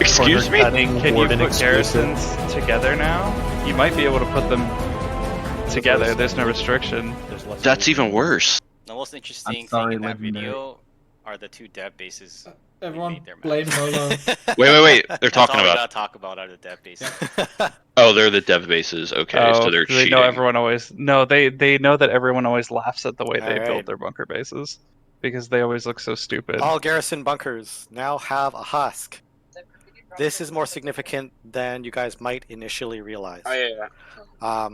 Excuse me. Can you put garrisons together now? You might be able to put them together. There's no restriction. That's even worse. The most interesting sorry, thing in that Legendary. video are the 2 dev bases. Everyone made their blame maps. Molo. Wait. They're That's talking all we about. gotta talk about are the dev bases. Oh, they're the dev bases. Okay, so they're they cheating. know everyone always. No, they know that everyone always laughs at the way they Alright. build their bunker bases because they always look so stupid. All garrison bunkers now have a husk. This is more significant than you guys might initially realize. Oh yeah.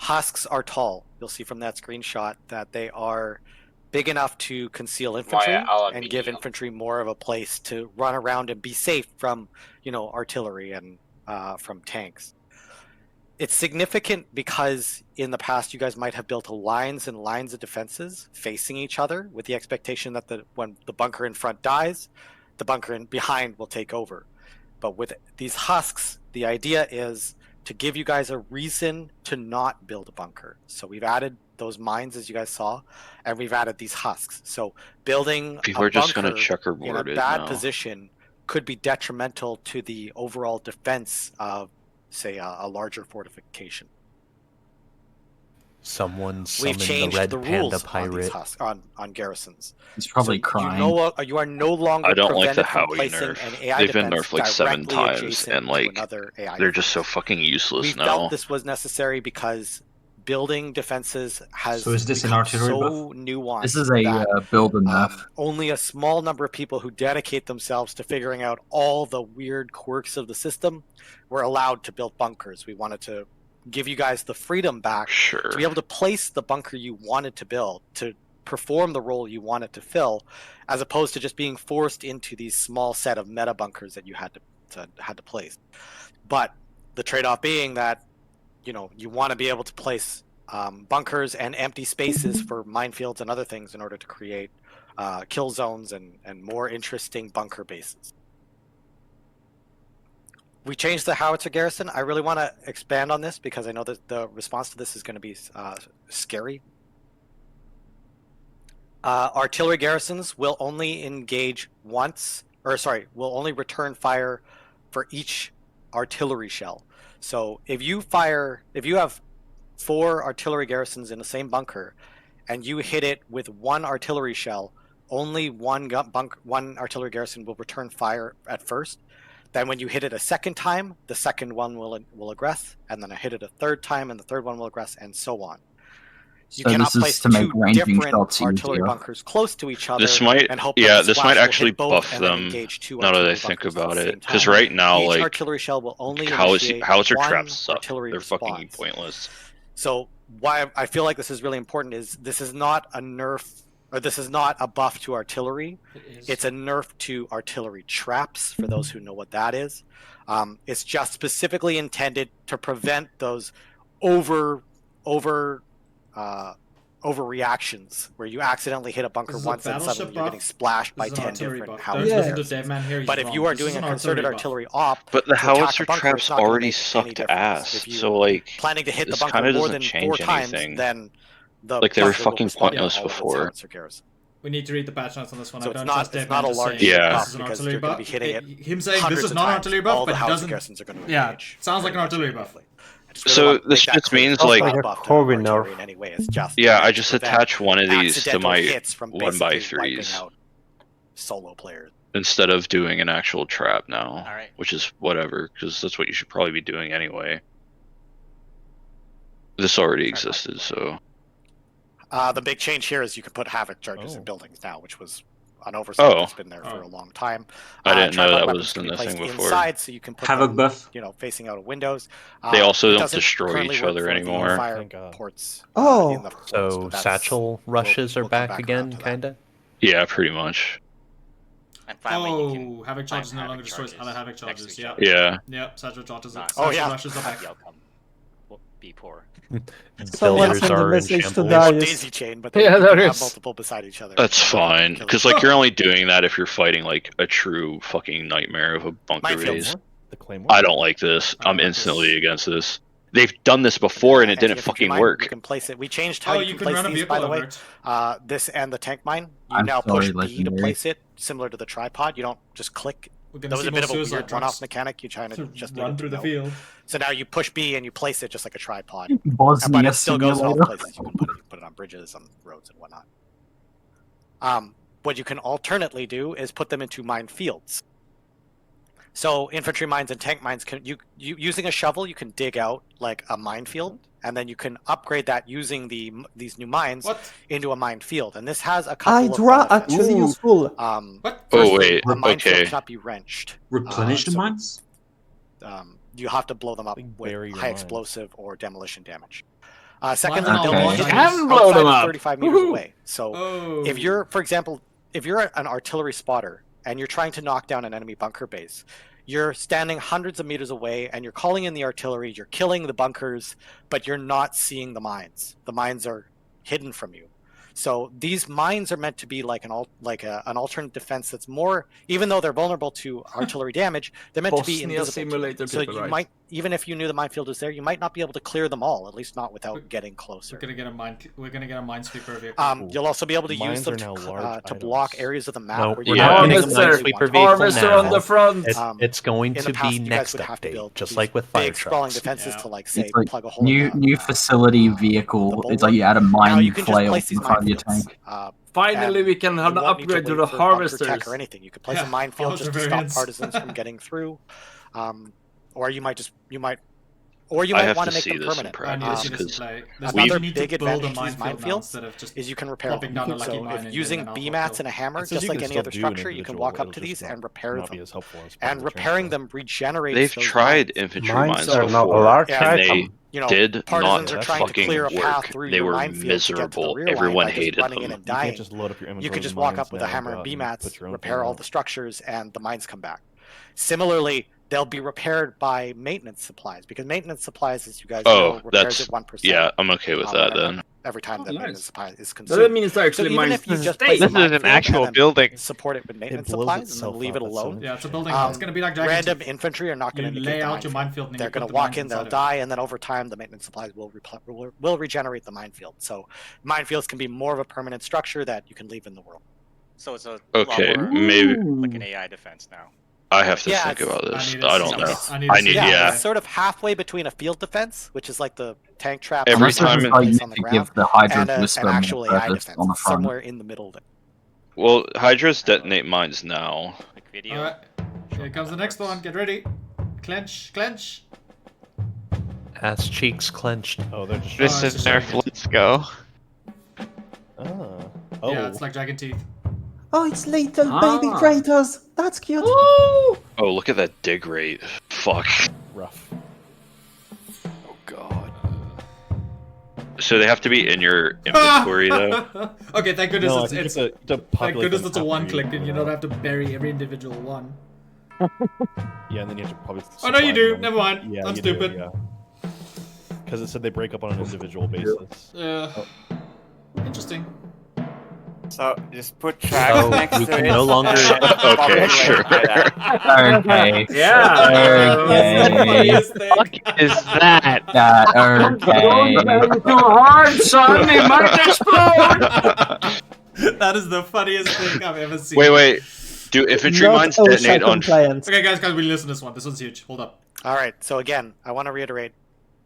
husks are tall. You'll see from that screenshot that they are big enough to conceal infantry and give infantry more of a place to run around and be safe from, artillery and from tanks. It's significant because in the past you guys might have built lines and lines of defenses facing each other with the expectation that when the bunker in front dies, the bunker in behind will take over. But with these husks, the idea is to give you guys a reason to not build a bunker. So we've added those mines, as you guys saw, and we've added these husks. So building people are just going to checkerboard in a bad position could be detrimental to the overall defense of, say, a larger fortification. Someone We've summoned changed the Red the Panda rules pirate. on garrisons. He's probably crying. You are no longer I don't like the prevented from Howie placing nerf. an AI They've been defense nerfed like 7 directly times, adjacent and to like another AI they're defense. just so fucking useless We now. felt this was necessary because building defenses has So is this an become artillery buff? so nuanced. This is a build enough. Only a small number of people who dedicate themselves to figuring out all the weird quirks of the system were allowed to build bunkers. We wanted to give you guys the freedom back to be able to place the bunker you wanted to build, to perform the role you wanted to fill, as opposed to just being forced into these small set of meta bunkers that you had to place. But the trade-off being that you want to be able to place bunkers and empty spaces for minefields and other things in order to create kill zones and more interesting bunker bases. We changed the howitzer garrison. I really want to expand on this because I know that the response to this is going to be scary. Artillery garrisons will only engage once, will only return fire for each artillery shell. So if you have 4 artillery garrisons in the same bunker, and you hit it with 1 artillery shell, only one artillery garrison will return fire at first. Then when you hit it a second time, the second one will aggress, and then I hit it a third time, and the third one will aggress, and so on. You cannot place 2 different artillery bunkers close to each other. This might, and hope that this might actually both buff them. Now that I think about it, because time. right now, Each like artillery shell will only howitzer one traps suck. artillery They're response. fucking pointless. So why I feel like this is really important is this is not a nerf, or this is not a buff to artillery. It's a nerf to artillery traps, for those who know what that is. It's just specifically intended to prevent those overreactions where you accidentally hit a bunker once and suddenly you're getting splashed by 10 different howitzers. But if you are doing a concerted artillery op, but the howitzer traps already sucked ass. So like, planning to hit the this bunker kind of more doesn't than change 4 times, anything. then the like they were bunker will fucking respond pointless to all of its before. howitzer garrisons. We need to read the patch notes on this one. So I don't it's not, trust it's Dave not a Man just large saying Yeah. this is an because artillery you're going buff. to be hitting it. Him saying this hundreds is of not an times. artillery buff, All the but he howitzer doesn't. garrisons are going to Yeah, engage. sounds like an artillery buff. So this just means like, like a Corey nerf. In any way. It's just yeah, I just attach one of these to accidental my hits from 1x3s wiping out solo players. instead of doing an actual trap now, All right. which is whatever, because that's what you should probably be doing anyway. This already existed, so. The big change here is you can put havoc charges in buildings now, which was an oversight that's been there for a long time. I didn't know tripod that weapons was can in be the thing placed before. Inside, so you can put Havoc them, buff. facing out of windows. They also it don't doesn't destroy currently each work other for the anymore. fire ports, Oh. in the floors, So but that's- satchel rushes we'll are come back around again, to that. kinda. Yeah, pretty much. And finally, you can Oh, havoc charges find no longer havoc destroys charges other havoc next to charges. each Yeah. other. Yeah. Yep. Satchel charges. Nice. Oh, yeah. Rushes are back. The outcome will be poor. Someone Builders send a are in message to shambles. Darius. Daisy chain, but they Yeah, can there have is. multiple beside each other. That's fine, Kill because each like you're only doing that if you're fighting like a true fucking nightmare of a bunker Minefield. race. The Claymore. I don't like this. I'm instantly against this. They've done this before and it didn't Anti-infantry fucking mine, work. You can place it. We changed how Oh, you you can can place run a these, vehicle by the way. over it. This and the tank mine. You I'm now sorry, push B to Legendary. place it, similar to the tripod. You don't just click. We're gonna That was see a bit more of a suicide weird one-off trucks mechanic. You trying to to just run needed through to the know. field. So now you push B and you place it just like a tripod. Bosnia But it still goes in all the simulator. places. You can put it on bridges, on roads, and whatnot. What you can alternately do is put them into minefields. So infantry mines and tank mines can you using a shovel you can dig out like a minefield, and then you can upgrade that using these new mines into a minefield. And this has a couple Hydra of benefits. actually useful. What? Oh wait, A minefield okay. cannot be wrenched. Replenish the so- mines? You have to blow them up Like with bury your high mines. explosive or demolition damage. Secondly, Mine's they'll not launch launched. Haven't blown them outside up. 35 meters Woohoo. away. So if you're, for example, if you're an artillery spotter and you're trying to knock down an enemy bunker base, you're standing hundreds of meters away and you're calling in the artillery, you're killing the bunkers, but you're not seeing the mines. The mines are hidden from you. So these mines are meant to be like an alternate defense that's more, even though they're vulnerable to artillery damage, they're meant to be Bosnia invisible. simulator So people, you right? might, even if you knew the minefield was there, you might not be able to clear them all, at least not without getting closer. We're gonna get a minesweeper vehicle. You'll also be able to use Mines them are now large to items. block areas of the map No, where we're you not don't getting a necessarily minesweeper want to vehicle Harvester now. on the front. It's going in to the past, be you guys next would have to update, build just these like with fire big sprawling trucks. defenses to like say It's like plug a hole in new facility vehicle. It's like you add a mine you can just flail place these in front of your minefields. tank. Finally, And we can have you the won't need upgrade to wait the for bunker tech harvesters. or anything. You could place a minefield just to stop variants. partisans from getting through, or you might I have want to make see them this in permanent. practice this because play. Another You need to big build a advantage to these minefield now minefields instead of just is you can repair plopping them. down a lucky So mine if and using getting an B mats alpha and a hammer, It says just you like can any still other do structure, you can individual, walk up it'll to just these not- and repair not be them. as helpful as part And of the repairing transfer. them regenerates. they've those tried mines. infantry Mines mines are not a before, large and item. they You know, did partisans not are trying to fucking clear a path work. through They your were minefield to get to the miserable. rear line Everyone by just hated running in them. and You can't dying. just load up your inventory You could with just walk mines up with a now, hammer go and out B and mats, put your own repair thing all out. the structures, and the mines come back. Similarly, they'll be repaired by maintenance supplies because maintenance supplies, as you guys know, Oh, repairs that's at 1%. Yeah. I'm okay with that then. Every time that nice. maintenance supply is So consumed. that means actually even mine if you just stay. place a This is an minefield actual and then building. support it with maintenance blows supplies and itself then leave up, it that's so alone. Yeah, it's a building. It's gonna be like Dragon Random Teeth. infantry are not going to You negate lay the out your minefield. minefield and They're you going put to the walk mines in, they'll inside of it. die, and then over time the maintenance supplies will regenerate the minefield. So minefields can be more of a permanent structure that you can leave in the world. So it's a Okay, lot more maybe like an AI defense now. I have to Yeah, think it's- about this. I need to I see don't know. this. I I need, Yeah, yeah. it's sort of halfway between a field defense, which is like the tank trap Every Unless it's time just it- like you on the need to ground, give the Hydra and an Whisper actual more AI purpose defense on the front. somewhere in the middle of it. Well, Hydras detonate mines now. Quick video. Alright, here comes the next one. Get ready. Clench, clench. Ass cheeks clenched. Oh, they're just. This it's is just nerf. like- Let's go. Oh. Yeah, it's like Dragon Teeth. Oh, it's little baby traitors. That's cute. Oh, look at that dig rate. Fuck. rough. Oh god. So they have to be in your inventory though. Okay, thank goodness No, I it's, think it's you have to thank populate goodness them it's a after one you- click and you don't have to bury every individual one. Yeah, and then you have to probably. Oh no, you supply do. them. Never mind. Yeah, I'm you do, stupid. yeah. Because it said they break up on an individual basis. Yeah. Interesting. So just put tracks So next we to can it. no longer- and Okay, populate sure. by that. Okay. Yeah. Okay. Fuck is that? Okay. Too hard, son. It might explode. That is the funniest thing I've ever seen. Wait. Do infantry Not mines OSHA detonate on? compliant. Okay, guys, we listen to this one. This one's huge. Hold up. All right. So again, I want to reiterate,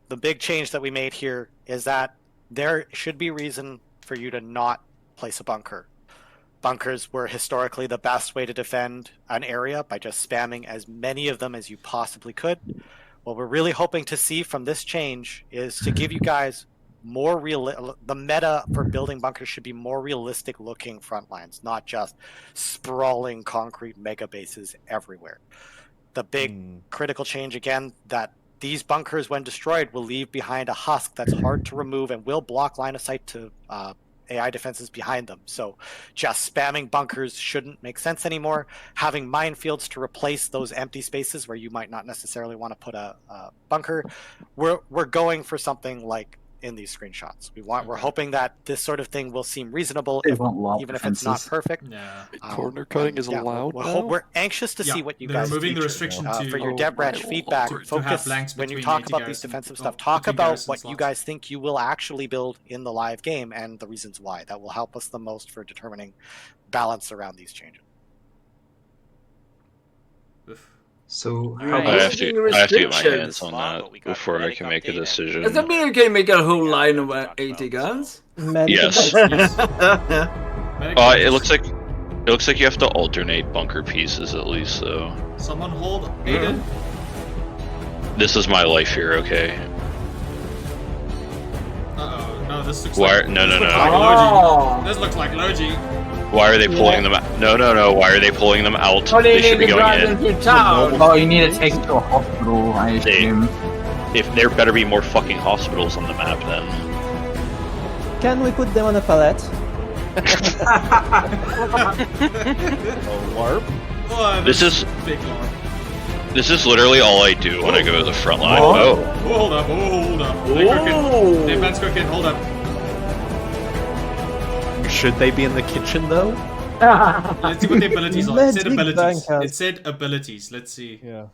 the big change that we made here is that there should be reason for you to not place a bunker. Bunkers were historically the best way to defend an area by just spamming as many of them as you possibly could. What we're really hoping to see from this change is to give you guys more real. The meta for building bunkers should be more realistic looking front lines, not just sprawling concrete mega bases everywhere. The big critical change again, that these bunkers, when destroyed, will leave behind a husk that's hard to remove and will block line of sight to AI defenses behind them. So just spamming bunkers shouldn't make sense anymore. Having minefields to replace those empty spaces where you might not necessarily want to put a bunker. We're going for something like in these screenshots. We're hoping that this sort of thing will seem reasonable, even if it's not perfect. Yeah. Corner cutting is allowed now? We're anxious to see what you they're guys removing the feature. restriction to for your dev branch feedback. to have Focus blanks when you between talk 80 about these garrison- defensive oh, stuff. Talk between about garrison what you slots. guys think you will actually build in the live game and the reasons why. That will help us the most for determining balance around these changes. So I have to get my hands on that before I can make a Does decision. that mean you can make a whole line of 80 guns? Yes. It looks like you have to alternate bunker pieces at least, though. Someone hold Aiden. This is my life here, okay? Uh-oh. No, this looks Why? like... No. Like Logi. This looks like Logi. Why are they pulling them out? No. Why are they pulling them out? What do you They should need be to drive going in. them to town? Oh, you need to take it to a hospital, I assume. If there better be more fucking hospitals on the map, then. Can we put them on a pallet? LARP? Oh, This is big LARP. this is literally all I do when I go to the front line. Oh, Oh, hold up, hold up. Hey, Ben's cooking, hold up. Should they be in the kitchen though? Let's see what the abilities are. It said Magic abilities. bankers. It said abilities. Let's see. Yeah.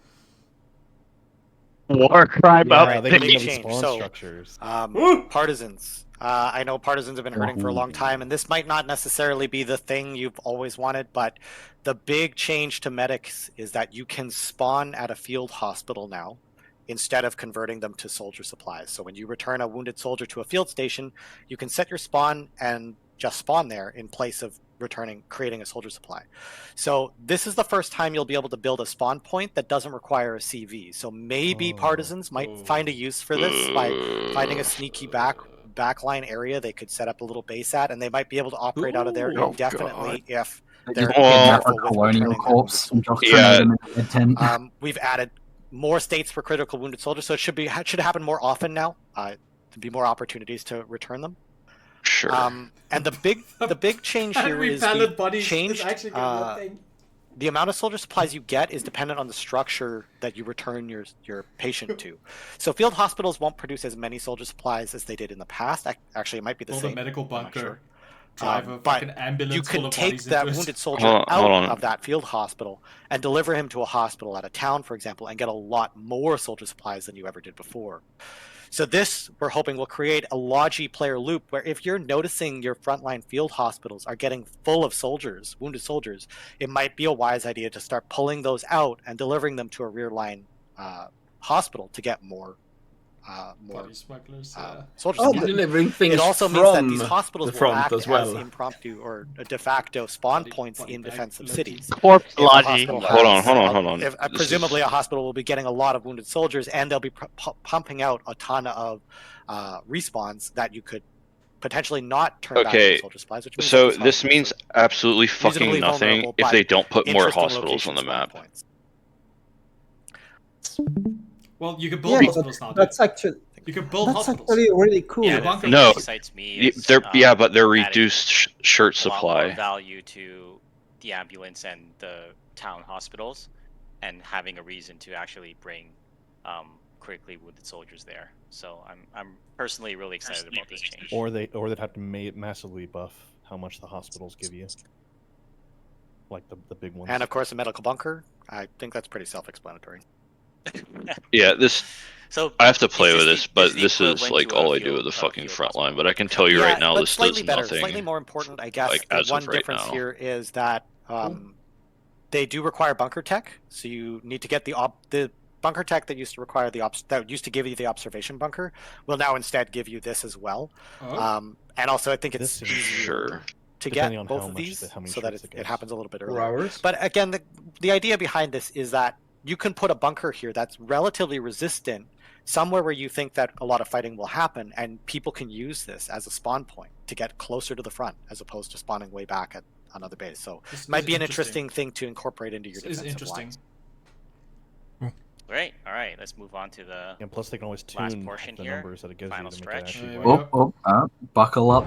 War crime Yeah, they Big can have change. spawn So, structures. Partisans. I know partisans have been hurting for a long time, and this might not necessarily be the thing you've always wanted, but the big change to medics is that you can spawn at a field hospital now instead of converting them to soldier supplies. So when you return a wounded soldier to a field station, you can set your spawn and just spawn there in place of creating a soldier supply. So this is the first time you'll be able to build a spawn point that doesn't require a CV. So maybe partisans might find a use for this by finding a sneaky backline area they could set up a little base at, and they might be able to operate out of there indefinitely if they're careful with colonial corpse and we've added more states for critical wounded soldiers, so it should happen more often now. To be more opportunities to return them. sure. And the big change here is the amount of soldier supplies you get is dependent on the structure that you return your patient to. So field hospitals won't produce as many soldier supplies as they did in the past. Actually, it might be the same. The medical bunker. Sure. Drive a fucking ambulance you full could of take bodies that into it. wounded soldier out of that field hospital and deliver him to a hospital at a town, for example, and get a lot more soldier supplies than you ever did before. So this, we're hoping, will create a Logi player loop where if you're noticing your frontline field hospitals are getting full of soldiers, wounded soldiers, it might be a wise idea to start pulling those out and delivering them to a rear line hospital to get more body smugglers. soldiers. Delivering things It also from means that these hospitals the will front act as well. as impromptu or de facto spawn points in defensive cities. Corpse If a Logi. hospital Hold on, has- hold on. If, presumably, a hospital will be getting a lot of wounded soldiers, and they'll be pumping out a ton of respawns that you could potentially not turn back into soldier supplies. Which means So that these this hospitals means absolutely fucking reasonably nothing vulnerable, if but they don't put more interesting hospitals on the location map. spawn points. Well, you can build hospitals now. That's actually You can build that's hospitals. actually really cool. Yeah, bunker No, excites me. they're but they're adding reduced shirt a lot more supply. value to the ambulance and the town hospitals, and having a reason to actually bring critically wounded soldiers there. So I'm personally really excited about this change. Or they'd have to massively buff how much the hospitals give you, like the big ones. And of course, a medical bunker. I think that's pretty self-explanatory. Yeah, this. So I have to play with this, but the this is equivalent like to a all I do field- with the a fucking field front line. But I can tell you right now, but this slightly does better, nothing. slightly more important, I guess. like, The as one of right difference now. here is that they do require bunker tech, so you need to get the bunker tech that used to require that used to give you the observation bunker will now instead give you this as well. Oh. And also, I think it's This is easier to Depending get on both how of much these, how many so that shirts it it goes. happens a little bit 4 earlier. hours. But again, the idea behind this is that you can put a bunker here that's relatively resistant somewhere where you think that a lot of fighting will happen, and people can use this as a spawn point to get closer to the front as opposed to spawning way back at another base. So This it might is be an interesting. interesting thing to incorporate into your This is defensive interesting. lines. Great. All right, let's move on to the And plus, they can always last tune portion the here. numbers that it gives Final you to make it stretch. actually work. Buckle up.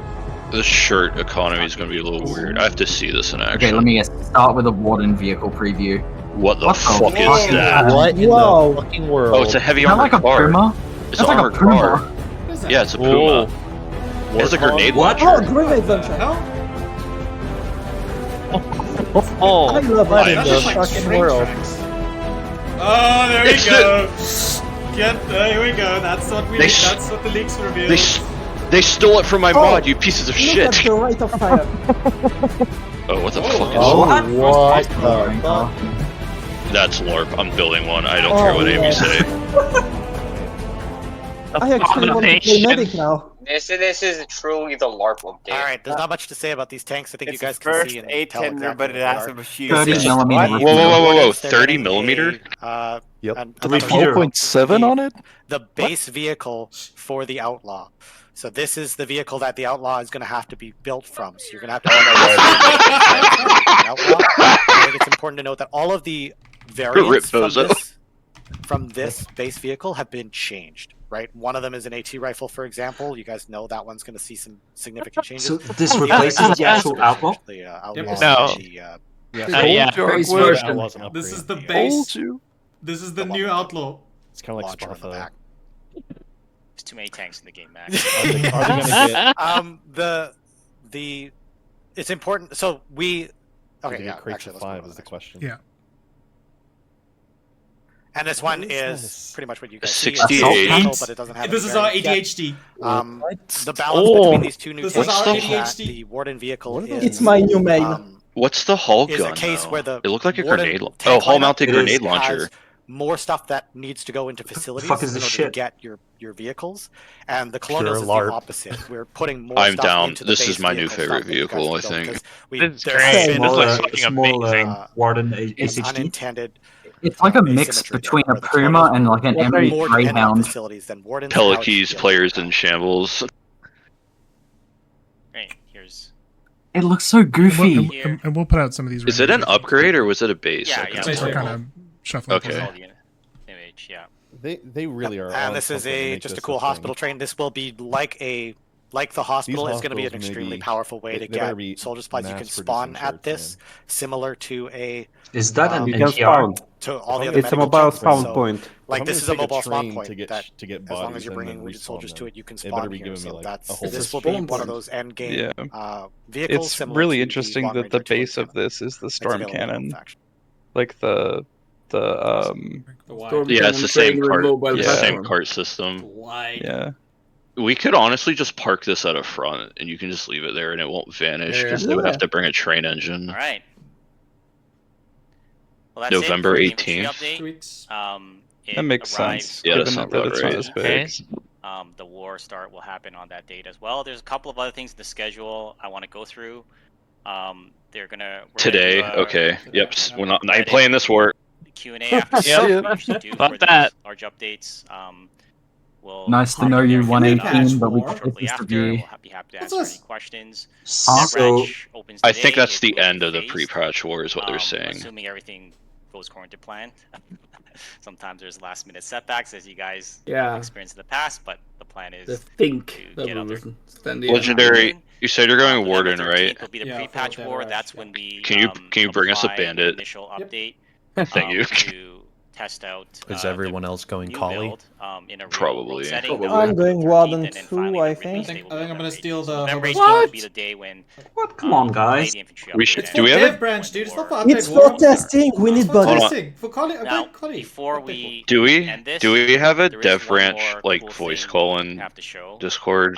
This shirt economy is going to be a little weird. I have to see this in action. Okay, let me start with a Warden vehicle preview. What the What fuck the is fuck is that? that? What in Whoa. the fucking world? Oh, it's a heavy Is that armored like a car. Puma? It's That's an like a armored Puma. car. What is that? Yeah, it's a Puma. Whoa. It has a grenade Oh, launcher. grenade launcher! Oh, I love what that. in That's the just like fucking train world? tracks. Oh, there we It's go. There we go. That's what we. They That's what the leaks revealed. They stole it from my mod, you pieces of Look shit. at the rate of fire. Oh, what the fuck is Oh, that? what the fuck? That's LARP. I'm building one. I don't care what Amy say. I actually want to play medic now. This is truly the LARP update. All right, there's not much to say about these tanks. I think It's you guys the can first see and 8 tell tender, exactly but it what has they a are. machine. 30 millimeter. Whoa, whoa, whoa, whoa! They're 30 getting millimeter? Yep. another 4.7 on it? The base vehicle for the Outlaw. So this is the vehicle that the Outlaw is going to have to be built from. So you're going to have to. Outlaw. I think it's important to note that all of the variants from Bozo. this from this base vehicle have been changed. Right, one of them is an AT rifle, for example. You guys know that one's going to see some significant changes. So this replaces the actual outlaw? The No. Yeah. This is the base. This is the new outlaw. It's kind of like Sparta. There's too many tanks in the game, Max. Are they gonna get... it's important. So we. Okay, yeah. Crates of 5 is the question. Yeah. And this one is pretty much what you guys 68. see. But it doesn't have this is our ADHD. The balance between these two new this is our tanks ADHD. The Warden vehicle is. It's my new mail. What's the hull is gun? a case where the it looked like a Warden grenade. tank Hull lineup mounted grenade launcher. has more stuff that needs to go into facilities fuck is in this order shit? to get your vehicles, and the Colonials is LARP. the opposite. We're putting more I'm stuff down. into the This base is my new vehicle favorite stuff that you guys vehicle, I can build, think. 'cause This is there great. has been This looks some, fucking small amazing. Warden it's A16. unintended. It's like a mix asymmetry between there, a where the Puma Colonials and like an are Emery more dependent on Greyhound. facilities than Wardens. Now it's Telekeys, the other players way in around. shambles. Great. Here's. It looks so goofy. And we'll put out some of these. Is it an upgrade or was it a base? Yeah, I yeah. couldn't We're tell. kind of shuffling. Okay. through. All the image, yeah. They really are. And on this is something to a make just a this cool thing. hospital train. This will be like the hospital. It's going to be an hospitals may extremely be- powerful way to they better get be soldier supplies. You can mass-producing spawn at shirts, this, similar to a. Is that an You NTR? can spawn to all the other It's a medical mobile jets, spawn so, point. Like I'm this is gonna a take mobile spawn train point to get that, to get as long bodies as you're and bringing then wounded respawn soldiers to them. it, you can They spawn better be here. giving me, So like, that's a whole this will be spawn one of point. those end game vehicles. It's similar really to the interesting Long that Range the artillery base of cannon this is the that's storm available in cannon, faction. like the Storm Yeah, it's the same cannon cart. mobile Yeah, platform. same cart system. yeah. We could honestly just park this at a front, and you can just leave it there, and it won't vanish Yeah. because they would have to bring a train engine. All right. Well, that's November it for the infantry 18th. update. It That makes arrives sense, Yeah, that given sounds that about it's right. not as big. The war start will happen on that date as well. There's a couple of other things in the schedule I want to go through. We're Today, gonna do, okay. Yep, we're not. I ain't playing this war. Q&A after Yep. we usually do Fuck for that. these large updates. We'll Nice to have know the you infantry 118, but we shortly get this to after. be. We'll be happy to What's answer this? any questions. So Netreg opens I today. think that's It's the going to end be of the phased. pre-patch war, is what they're saying. Assuming everything goes according to plan. Sometimes there's last-minute setbacks, as you guys have experienced in the past, but the plan is The think to that get out there. Legendary, you said you're going November Warden, right? 13th will be the Yeah, pre-patch for war. whatever, That's yeah. when we Can you bring us a apply the bandit? initial update. Thank you. To test out. Is everyone else going new collie? build, in a real Probably. world setting. Probably. That will I'm happen going on the Warden 13th, and then 2, finally I the think. release I date think will be I'm gonna November steal 18th. the November Hubble 18th will What? be the day when What? Come on, guys. the infantry We update should- ends. do we have Dev a- branch, dude. It's not for It's update for war. testing. We need It's for Hold on. bodies. testing. For collie, Now, collie. before Update we Do we? end this, Do we have a there is dev one branch more like cool voice thing call we in have to show. Discord?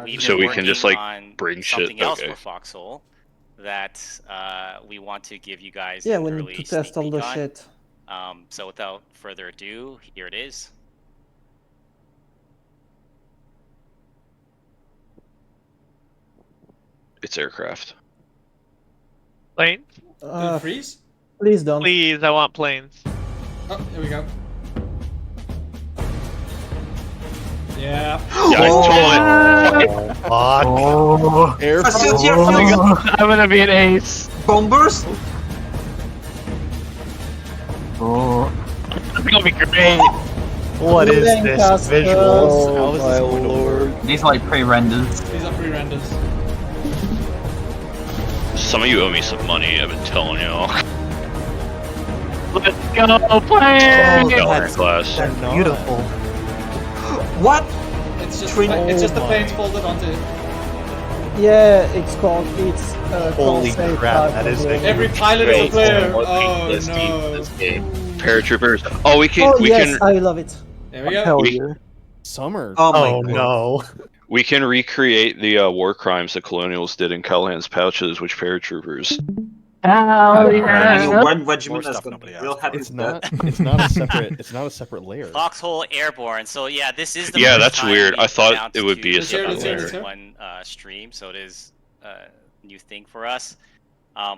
We've So been we can just, working like, on bring shit- something else okay. for Foxhole that we want to give you guys Yeah, an we early need to test sneak all peek the on. shit. So without further ado, here it is. It's aircraft. Planes? Did it freeze? Please don't. Please, I want planes. Oh, here we go. Yeah. Yeah, I told it. Oh, Air I'm gonna be an ace. Bombers? It's gonna be great. what is Moving this castles. visuals? Oh my lord. These are like pre-renders. These are pre-renders. Some of you owe me some money. I've been telling y'all. Let's go, planes! Gallery class. They're beautiful. What? It's just Twin- it's just the Oh planes my. folded onto it. Yeah, it's called. It's Holy called crap, that is a Every huge pilot is a space player. for Oh this team no. in this game. Paratroopers. Oh, we can. Oh we yes, can. I love it. There we go. Hell We- yeah. Summer. Oh my Oh god. no. We can recreate the war crimes the Colonials did in Callahan's pouches, which paratroopers. Oh, The One regiment More has stuff been nobody real asked happy It's with not. that. It's not a separate. It's not a separate layer. Foxhole Airborne. So yeah, this is the Yeah, first that's time weird. I we've thought announced it would be a to separate do layer. this one stream, so it is a new thing for us.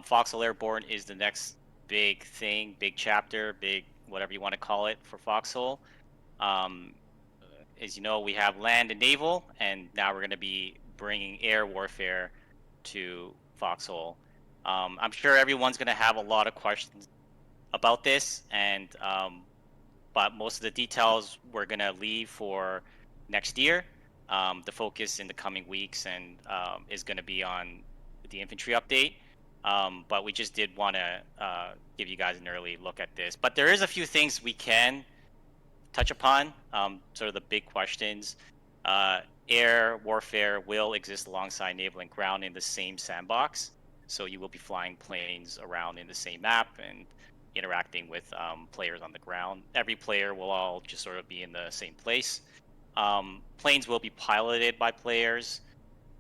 Foxhole Airborne is the next big thing, big chapter, big whatever you want to call it for Foxhole. As you know, we have land and naval, and now we're going to be bringing air warfare to Foxhole. I'm sure everyone's going to have a lot of questions about this, and but most of the details we're gonna leave for next year. The focus in the coming weeks and is gonna be on the infantry update. But we just did want to give you guys an early look at this. But there is a few things we can touch upon, sort of the big questions. Air warfare will exist alongside naval and ground in the same sandbox. So you will be flying planes around in the same map and interacting with players on the ground. Every player will all just sort of be in the same place. Planes will be piloted by players.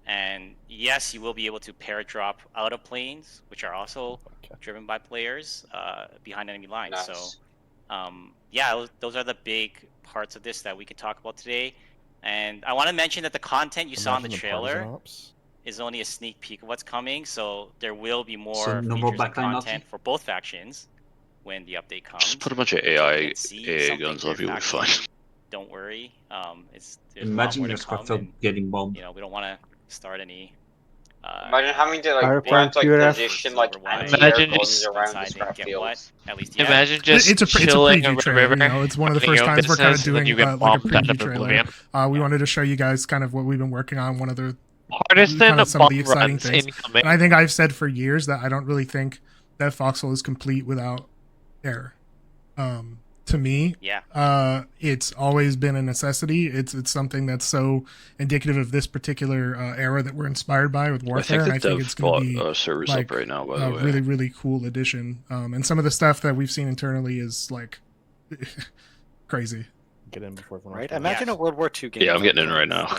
And yes, you will be able to paradrop out of planes, which are also driven by players behind enemy lines. Nice. So, yeah, those are the big parts of this that we can talk about today. And I want to mention that the content you saw in the trailer is only a sneak peek of what's coming. So there will be more features and content for both factions when the update comes. Just put a bunch of AI guns, that'll be fun. Don't worry. There's Imagine your squad getting bombed. You know, we don't want to start any. Imagine having to like plant like position like anti-air guns around the scrap fields. Imagine just it's a chilling preview trailer. You know, it's one of the first times we're kind of doing like a preview trailer. We wanted to show you guys kind of what we've been working on. One of the kind of some of the exciting things. And I think I've said for years that I don't really think that Foxhole is complete without air. To me, it's always been a necessity. It's something that's so indicative of this particular era that we're inspired by with warfare. I think and I think it's going to be servers like up right now, by the way. Really, really cool addition. And some of the stuff that we've seen internally is like crazy. Get in before everyone right? Imagine a World War II game. Yeah, I'm getting in right now.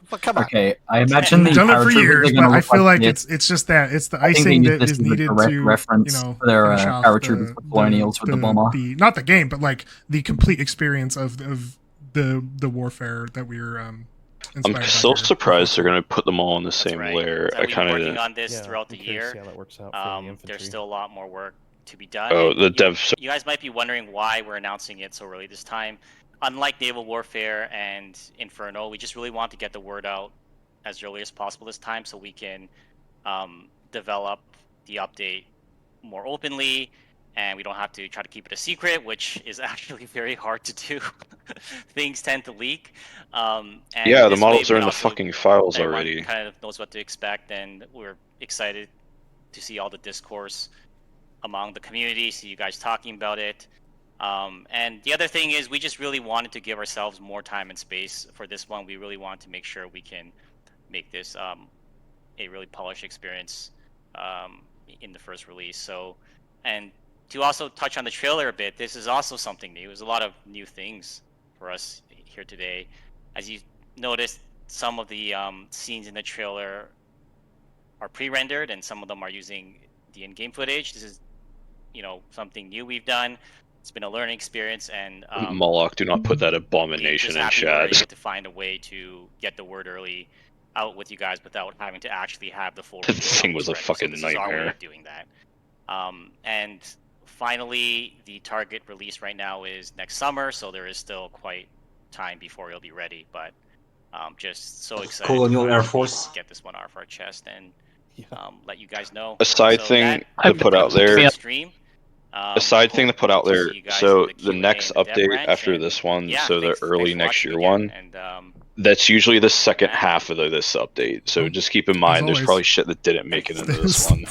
But come on. Okay, I imagine we've done it for years, but I feel like it's just that it's the icing that is needed to reference their paratroopers with colonials with the bomber. Not the game, but like the complete experience of the warfare that we're. I'm still surprised they're going to put them all in the same layer. I kind of working on this throughout the year. See how that works out for the infantry. There's still a lot more work to be done. Oh, the devs. You guys might be wondering why we're announcing it so early this time. Unlike naval warfare and Inferno, we just really want to get the word out as early as possible this time so we can develop the update more openly and we don't have to try to keep it a secret, which is actually very hard to do. Things tend to leak. And yeah, the models are in the fucking files already. Kind of knows what to expect, and we're excited to see all the discourse among the community, see you guys talking about it. And the other thing is we just really wanted to give ourselves more time and space for this one. We really want to make sure we can make this a really polished experience in the first release. So, and to also touch on the trailer a bit, this is also something new. There's a lot of new things for us here today. As you noticed, some of the scenes in the trailer are pre-rendered and some of them are using the in-game footage. This is, something new we've done. It's been a learning experience, and Moloch, do not put that abomination in chat. To find a way to get the word early out with you guys without having to actually have the full. This thing was a fucking nightmare. Is our way of doing that. And finally, the target release right now is next summer, so there is still quite time before it'll be ready. But just so excited. Colonial Air Force. Get this one off our chest and let you guys know. A side thing to put out there. A side thing to put out there, so the next update after this one, so the early next year one, that's usually the second half of this update. So just keep in mind, there's probably shit that didn't make it into this one,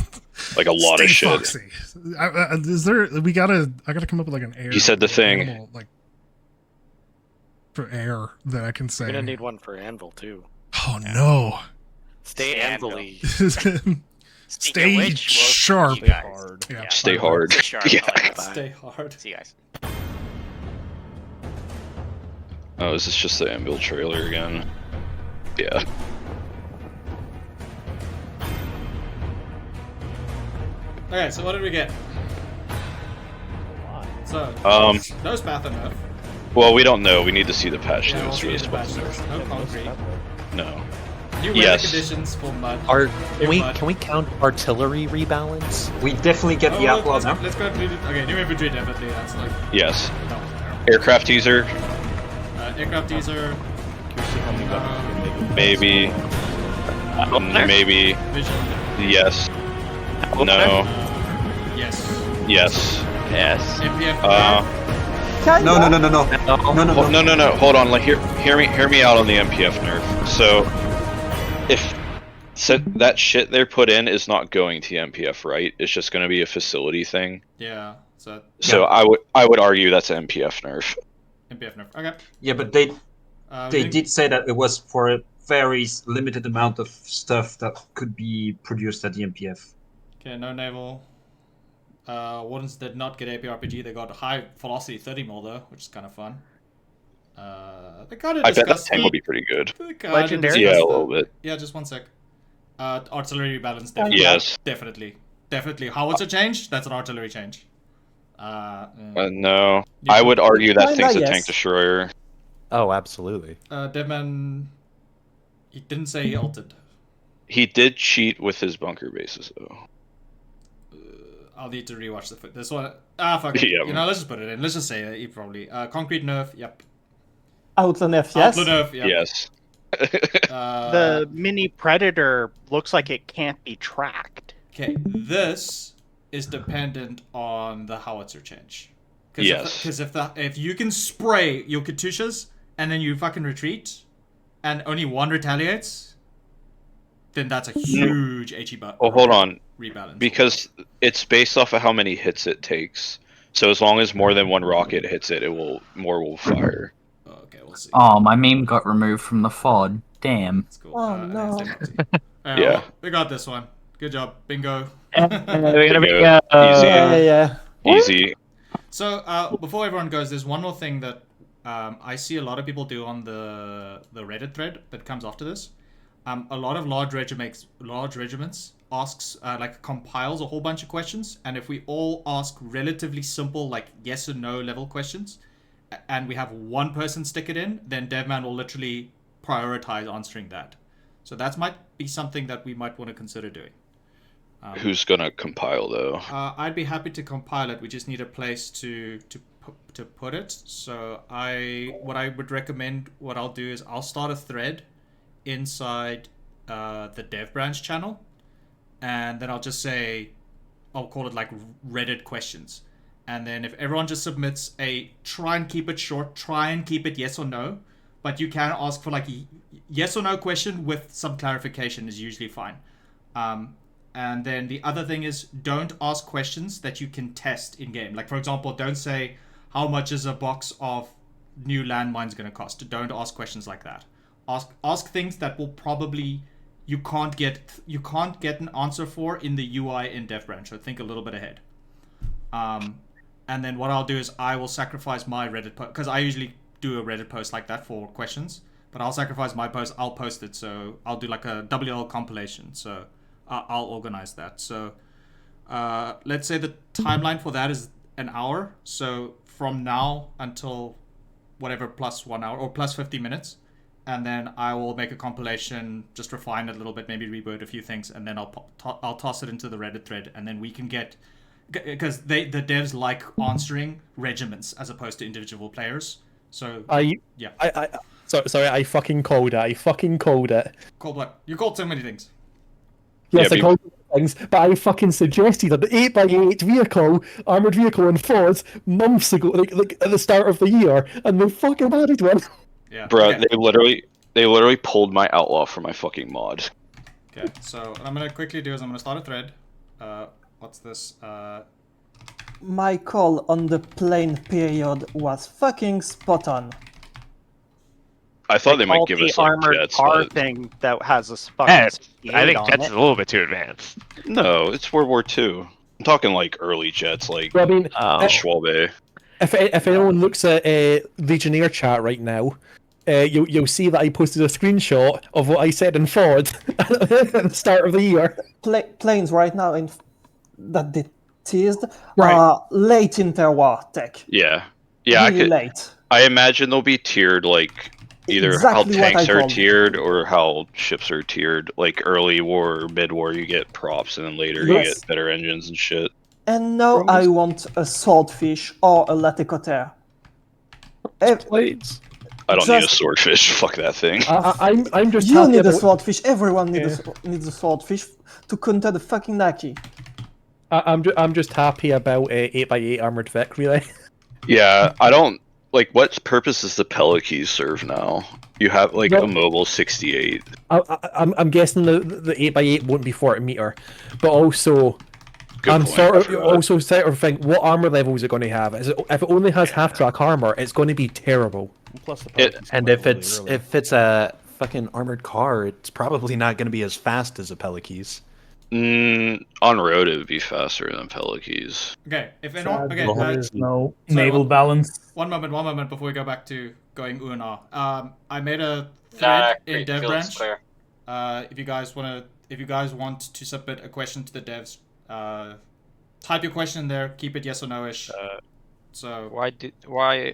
like a lot of shit. Foxy. Is there? I gotta come up with like an air. You said the thing. Animal, like for air that I can say. We're gonna need one for Anvil too. Oh no! Stay Anvil-y. Stay sharp. Stay hard. Yeah. Stay hard. Yeah. Stay hard. See you guys. Oh, is this just the Anvil trailer again? Yeah. Okay, so what did we get? So, no Spath enough. Well, we don't know. We need to see the patch notes for this one. No concrete. No. New weather conditions for mud. Can we count artillery rebalance? We definitely get the upload now. Let's go ahead and do it. Okay, new infantry definitely. That's like. Yes. Aircraft teaser. Aircraft teaser. Maybe. Maybe. Vision. Yes. No. Yes. Yes. Yes. No. Hold on. Like, hear me out on the MPF nerf. So, if that shit they're put in is not going to MPF, right? It's just going to be a facility thing. Yeah. So I would argue that's an MPF nerf. MPF nerf. Okay. Yeah, but they did say that it was for a very limited amount of stuff that could be produced at the MPF. Okay, no naval. Wardens did not get APRPG. They got high velocity 30 mil though, which is kind of fun. They kind of. I bet that tank will be pretty good. Legendary. Yeah, a little bit. Yeah, just one sec. Artillery balance definitely. Yes. Definitely. Howitzer change? That's an artillery change. No. I would argue that thing's a tank destroyer. Oh, absolutely. Deadman. He didn't say he ulted. He did cheat with his bunker bases though. I'll need to rewatch this one. Fuck it. Yeah. You know, let's just put it in. Let's just say he probably. Concrete nerf, yep. Outlaw nerf, yes. Outlaw nerf, yep. Yes. The mini predator looks like it can't be tracked. Okay, this is dependent on the howitzer change. Yes. Because if you can spray your Katyushas and then you fucking retreat, and only one retaliates, then that's a huge HE buff. Oh, hold on. Rebalance. Because it's based off of how many hits it takes. So as long as more than one rocket hits it, more will fire. Okay, we'll see. Oh, my meme got removed from the FOD. Damn. Cool. Oh no. Yeah. We got this one. Good job. Bingo. We're gonna be easy. Yeah. Easy. So before everyone goes, there's one more thing that I see a lot of people do on the Reddit thread that comes after this. A lot of large regiments asks compiles a whole bunch of questions, and if we all ask relatively simple like yes or no level questions, and we have one person stick it in, then Devman will literally prioritize answering that. So that might be something that we might want to consider doing. Who's gonna compile though? I'd be happy to compile it. We just need a place to put it. So what I would recommend, what I'll do is I'll start a thread inside the dev branch channel, and then I'll just say, I'll call it like Reddit questions, and then if everyone just submits try and keep it short, try and keep it yes or no, but you can ask for like a yes or no question with some clarification is usually fine. And then the other thing is, don't ask questions that you can test in game. Like for example, don't say how much is a box of new landmines going to cost. Don't ask questions like that. Ask things that will probably you can't get an answer for in the UI in dev branch. So think a little bit ahead. And then what I'll do is I will sacrifice my Reddit post, because I usually do a Reddit post like that for questions, but I'll sacrifice my post. I'll post it. So I'll do like a WLL compilation. So I'll organize that. So let's say the timeline for that is an hour. So from now until whatever plus 1 hour or plus 50 minutes. And then I will make a compilation, just refine it a little bit, maybe reword a few things, and then I'll toss it into the Reddit thread, and then we can get, because the devs like answering regiments as opposed to individual players. So I fucking called it. I fucking called it. Called what? You called so many things. Yes, I called things, but I fucking suggested an 8x8 vehicle, armored vehicle in Ford months ago, like at the start of the year, and they fucking added one. Yeah. Bro, okay. they literally pulled my outlaw from my fucking mod. Okay, so what I'm gonna quickly do is I'm gonna start a thread. What's this? My call on the plane period was fucking spot on. I thought they might give us like armored jets, car but... thing that has a fucking. I think jets is a little bit too advanced. No, it's World War II. I'm talking like early jets, like I mean, Schwalbe. If anyone looks at Legionnaire chat right now, you'll see that I posted a screenshot of what I said in Ford at the start of the year. Planes right now that they teased are late in their war tech. Yeah, really late. I imagine they'll be tiered like either exactly how tanks are tiered or how ships are tiered. Like early war or mid war, you get props, and then later you get better engines and shit. And now I want a swordfish or a laticoter. Planes. I don't need a swordfish. Fuck that thing. I'm just. You need a swordfish. Everyone needs a swordfish to counter the fucking Naki. I'm just happy about 8x8 armored Vic, really. Yeah, I don't like. What purpose does the Pelakey serve now? You have like a mobile 68. I'm guessing the 8x8 won't be 40 meter, but also Good I'm point, sort I of forgot. also sort of think what armor level is it going to have? If it only has half track armor, it's going to be terrible. Plus the and if it's a fucking armored car, it's probably not going to be as fast as a Pelakey's. On road, it would be faster than Pelakey's. Okay, if anyone, okay, no naval balance. One moment before we go back to going ooh and ah. I made a thread in DevBranch. If you guys want to submit a question to the devs, type your question in there. Keep it yes or no-ish. So why are you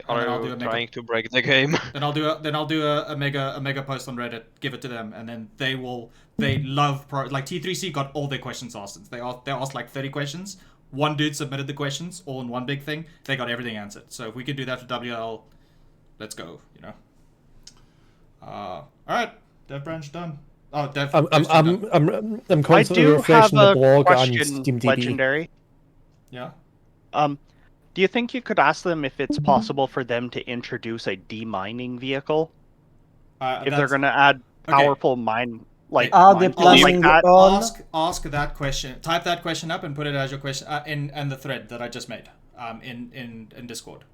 trying to break the game? Then I'll do a mega post on Reddit. Give it to them, and then they love like T3C got all their questions asked. They asked like 30 questions. One dude submitted the questions all in one big thing. They got everything answered. So if we could do that for WL, let's go. You know. All right, DevBranch done. Oh, Dev. I'm constantly refreshing the blog on SteamDB. Legendary. Yeah. Do you think you could ask them if it's possible for them to introduce a demining vehicle? If they're going to add powerful mine, like like that? Ask that question. Type that question up and put it as your question in the thread that I just made in Discord.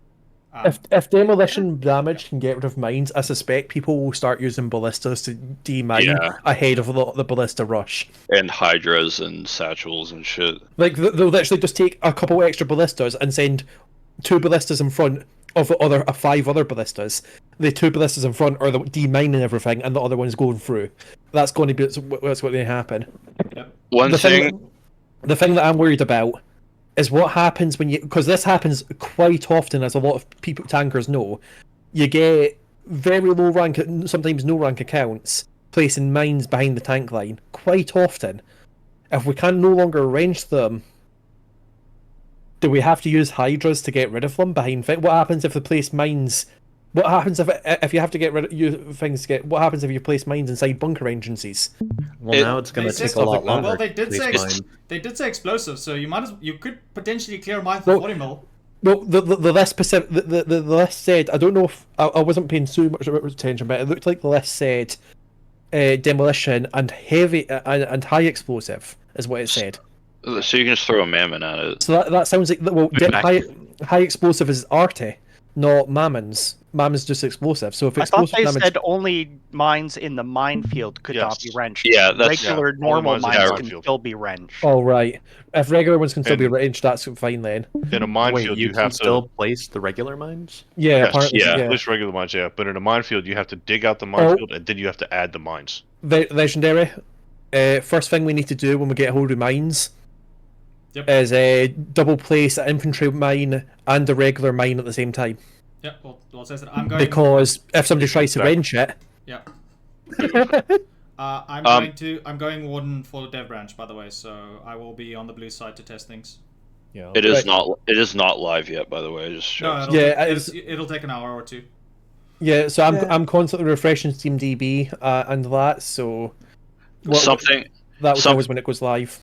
If demolition damage can get rid of mines, I suspect people will start using ballistas to demine ahead of the ballista rush. And hydras and satchels and shit. Like they'll literally just take a couple extra ballistas and send 2 ballistas in front of 5 other ballistas. The 2 ballistas in front are demining everything, and the other one's going through. That's going to be what's going to happen. Yep. The thing that I'm worried about is what happens when because this happens quite often, as a lot of tankers know. You get very low rank, sometimes no rank accounts placing mines behind the tank line quite often. If we can no longer wrench them, do we have to use hydras to get rid of them behind? What happens if they place mines? What happens if you have to get rid of things? What happens if you place mines inside bunker entrances? Well, now it's going to take a lot longer. Well, they did say explosives, so you could potentially clear mines for 40 mil. Well, the list specific, the list said, I don't know if I wasn't paying so much attention, but it looked like the list said demolition and heavy and high explosive is what it said. So you can just throw a mammon at it. So that sounds like high explosive is Arte, not Mammon's. Mammon's just explosive. So if I thought they said only mines in the minefield could not be wrenched. Yeah, that's regular normal mines can still be wrenched. Oh right. If regular ones can still be wrenched, that's fine then. In a minefield, you have can to still place the regular mines. Yeah, place regular mines. Yeah, but in a minefield, you have to dig out the minefield and then you have to add the mines. Legendary. First thing we need to do when we get hold of mines is double place an infantry mine and a regular mine at the same time. Yeah, well, it says that I'm going because if somebody tries to wrench it. Yeah. I'm going warden for the dev branch, by the way, so I will be on the blue side to test things. Yeah. It is not live yet, by the way. Just it'll take an hour or 2. Yeah, so I'm constantly refreshing SteamDB and that, so that was always when it goes live.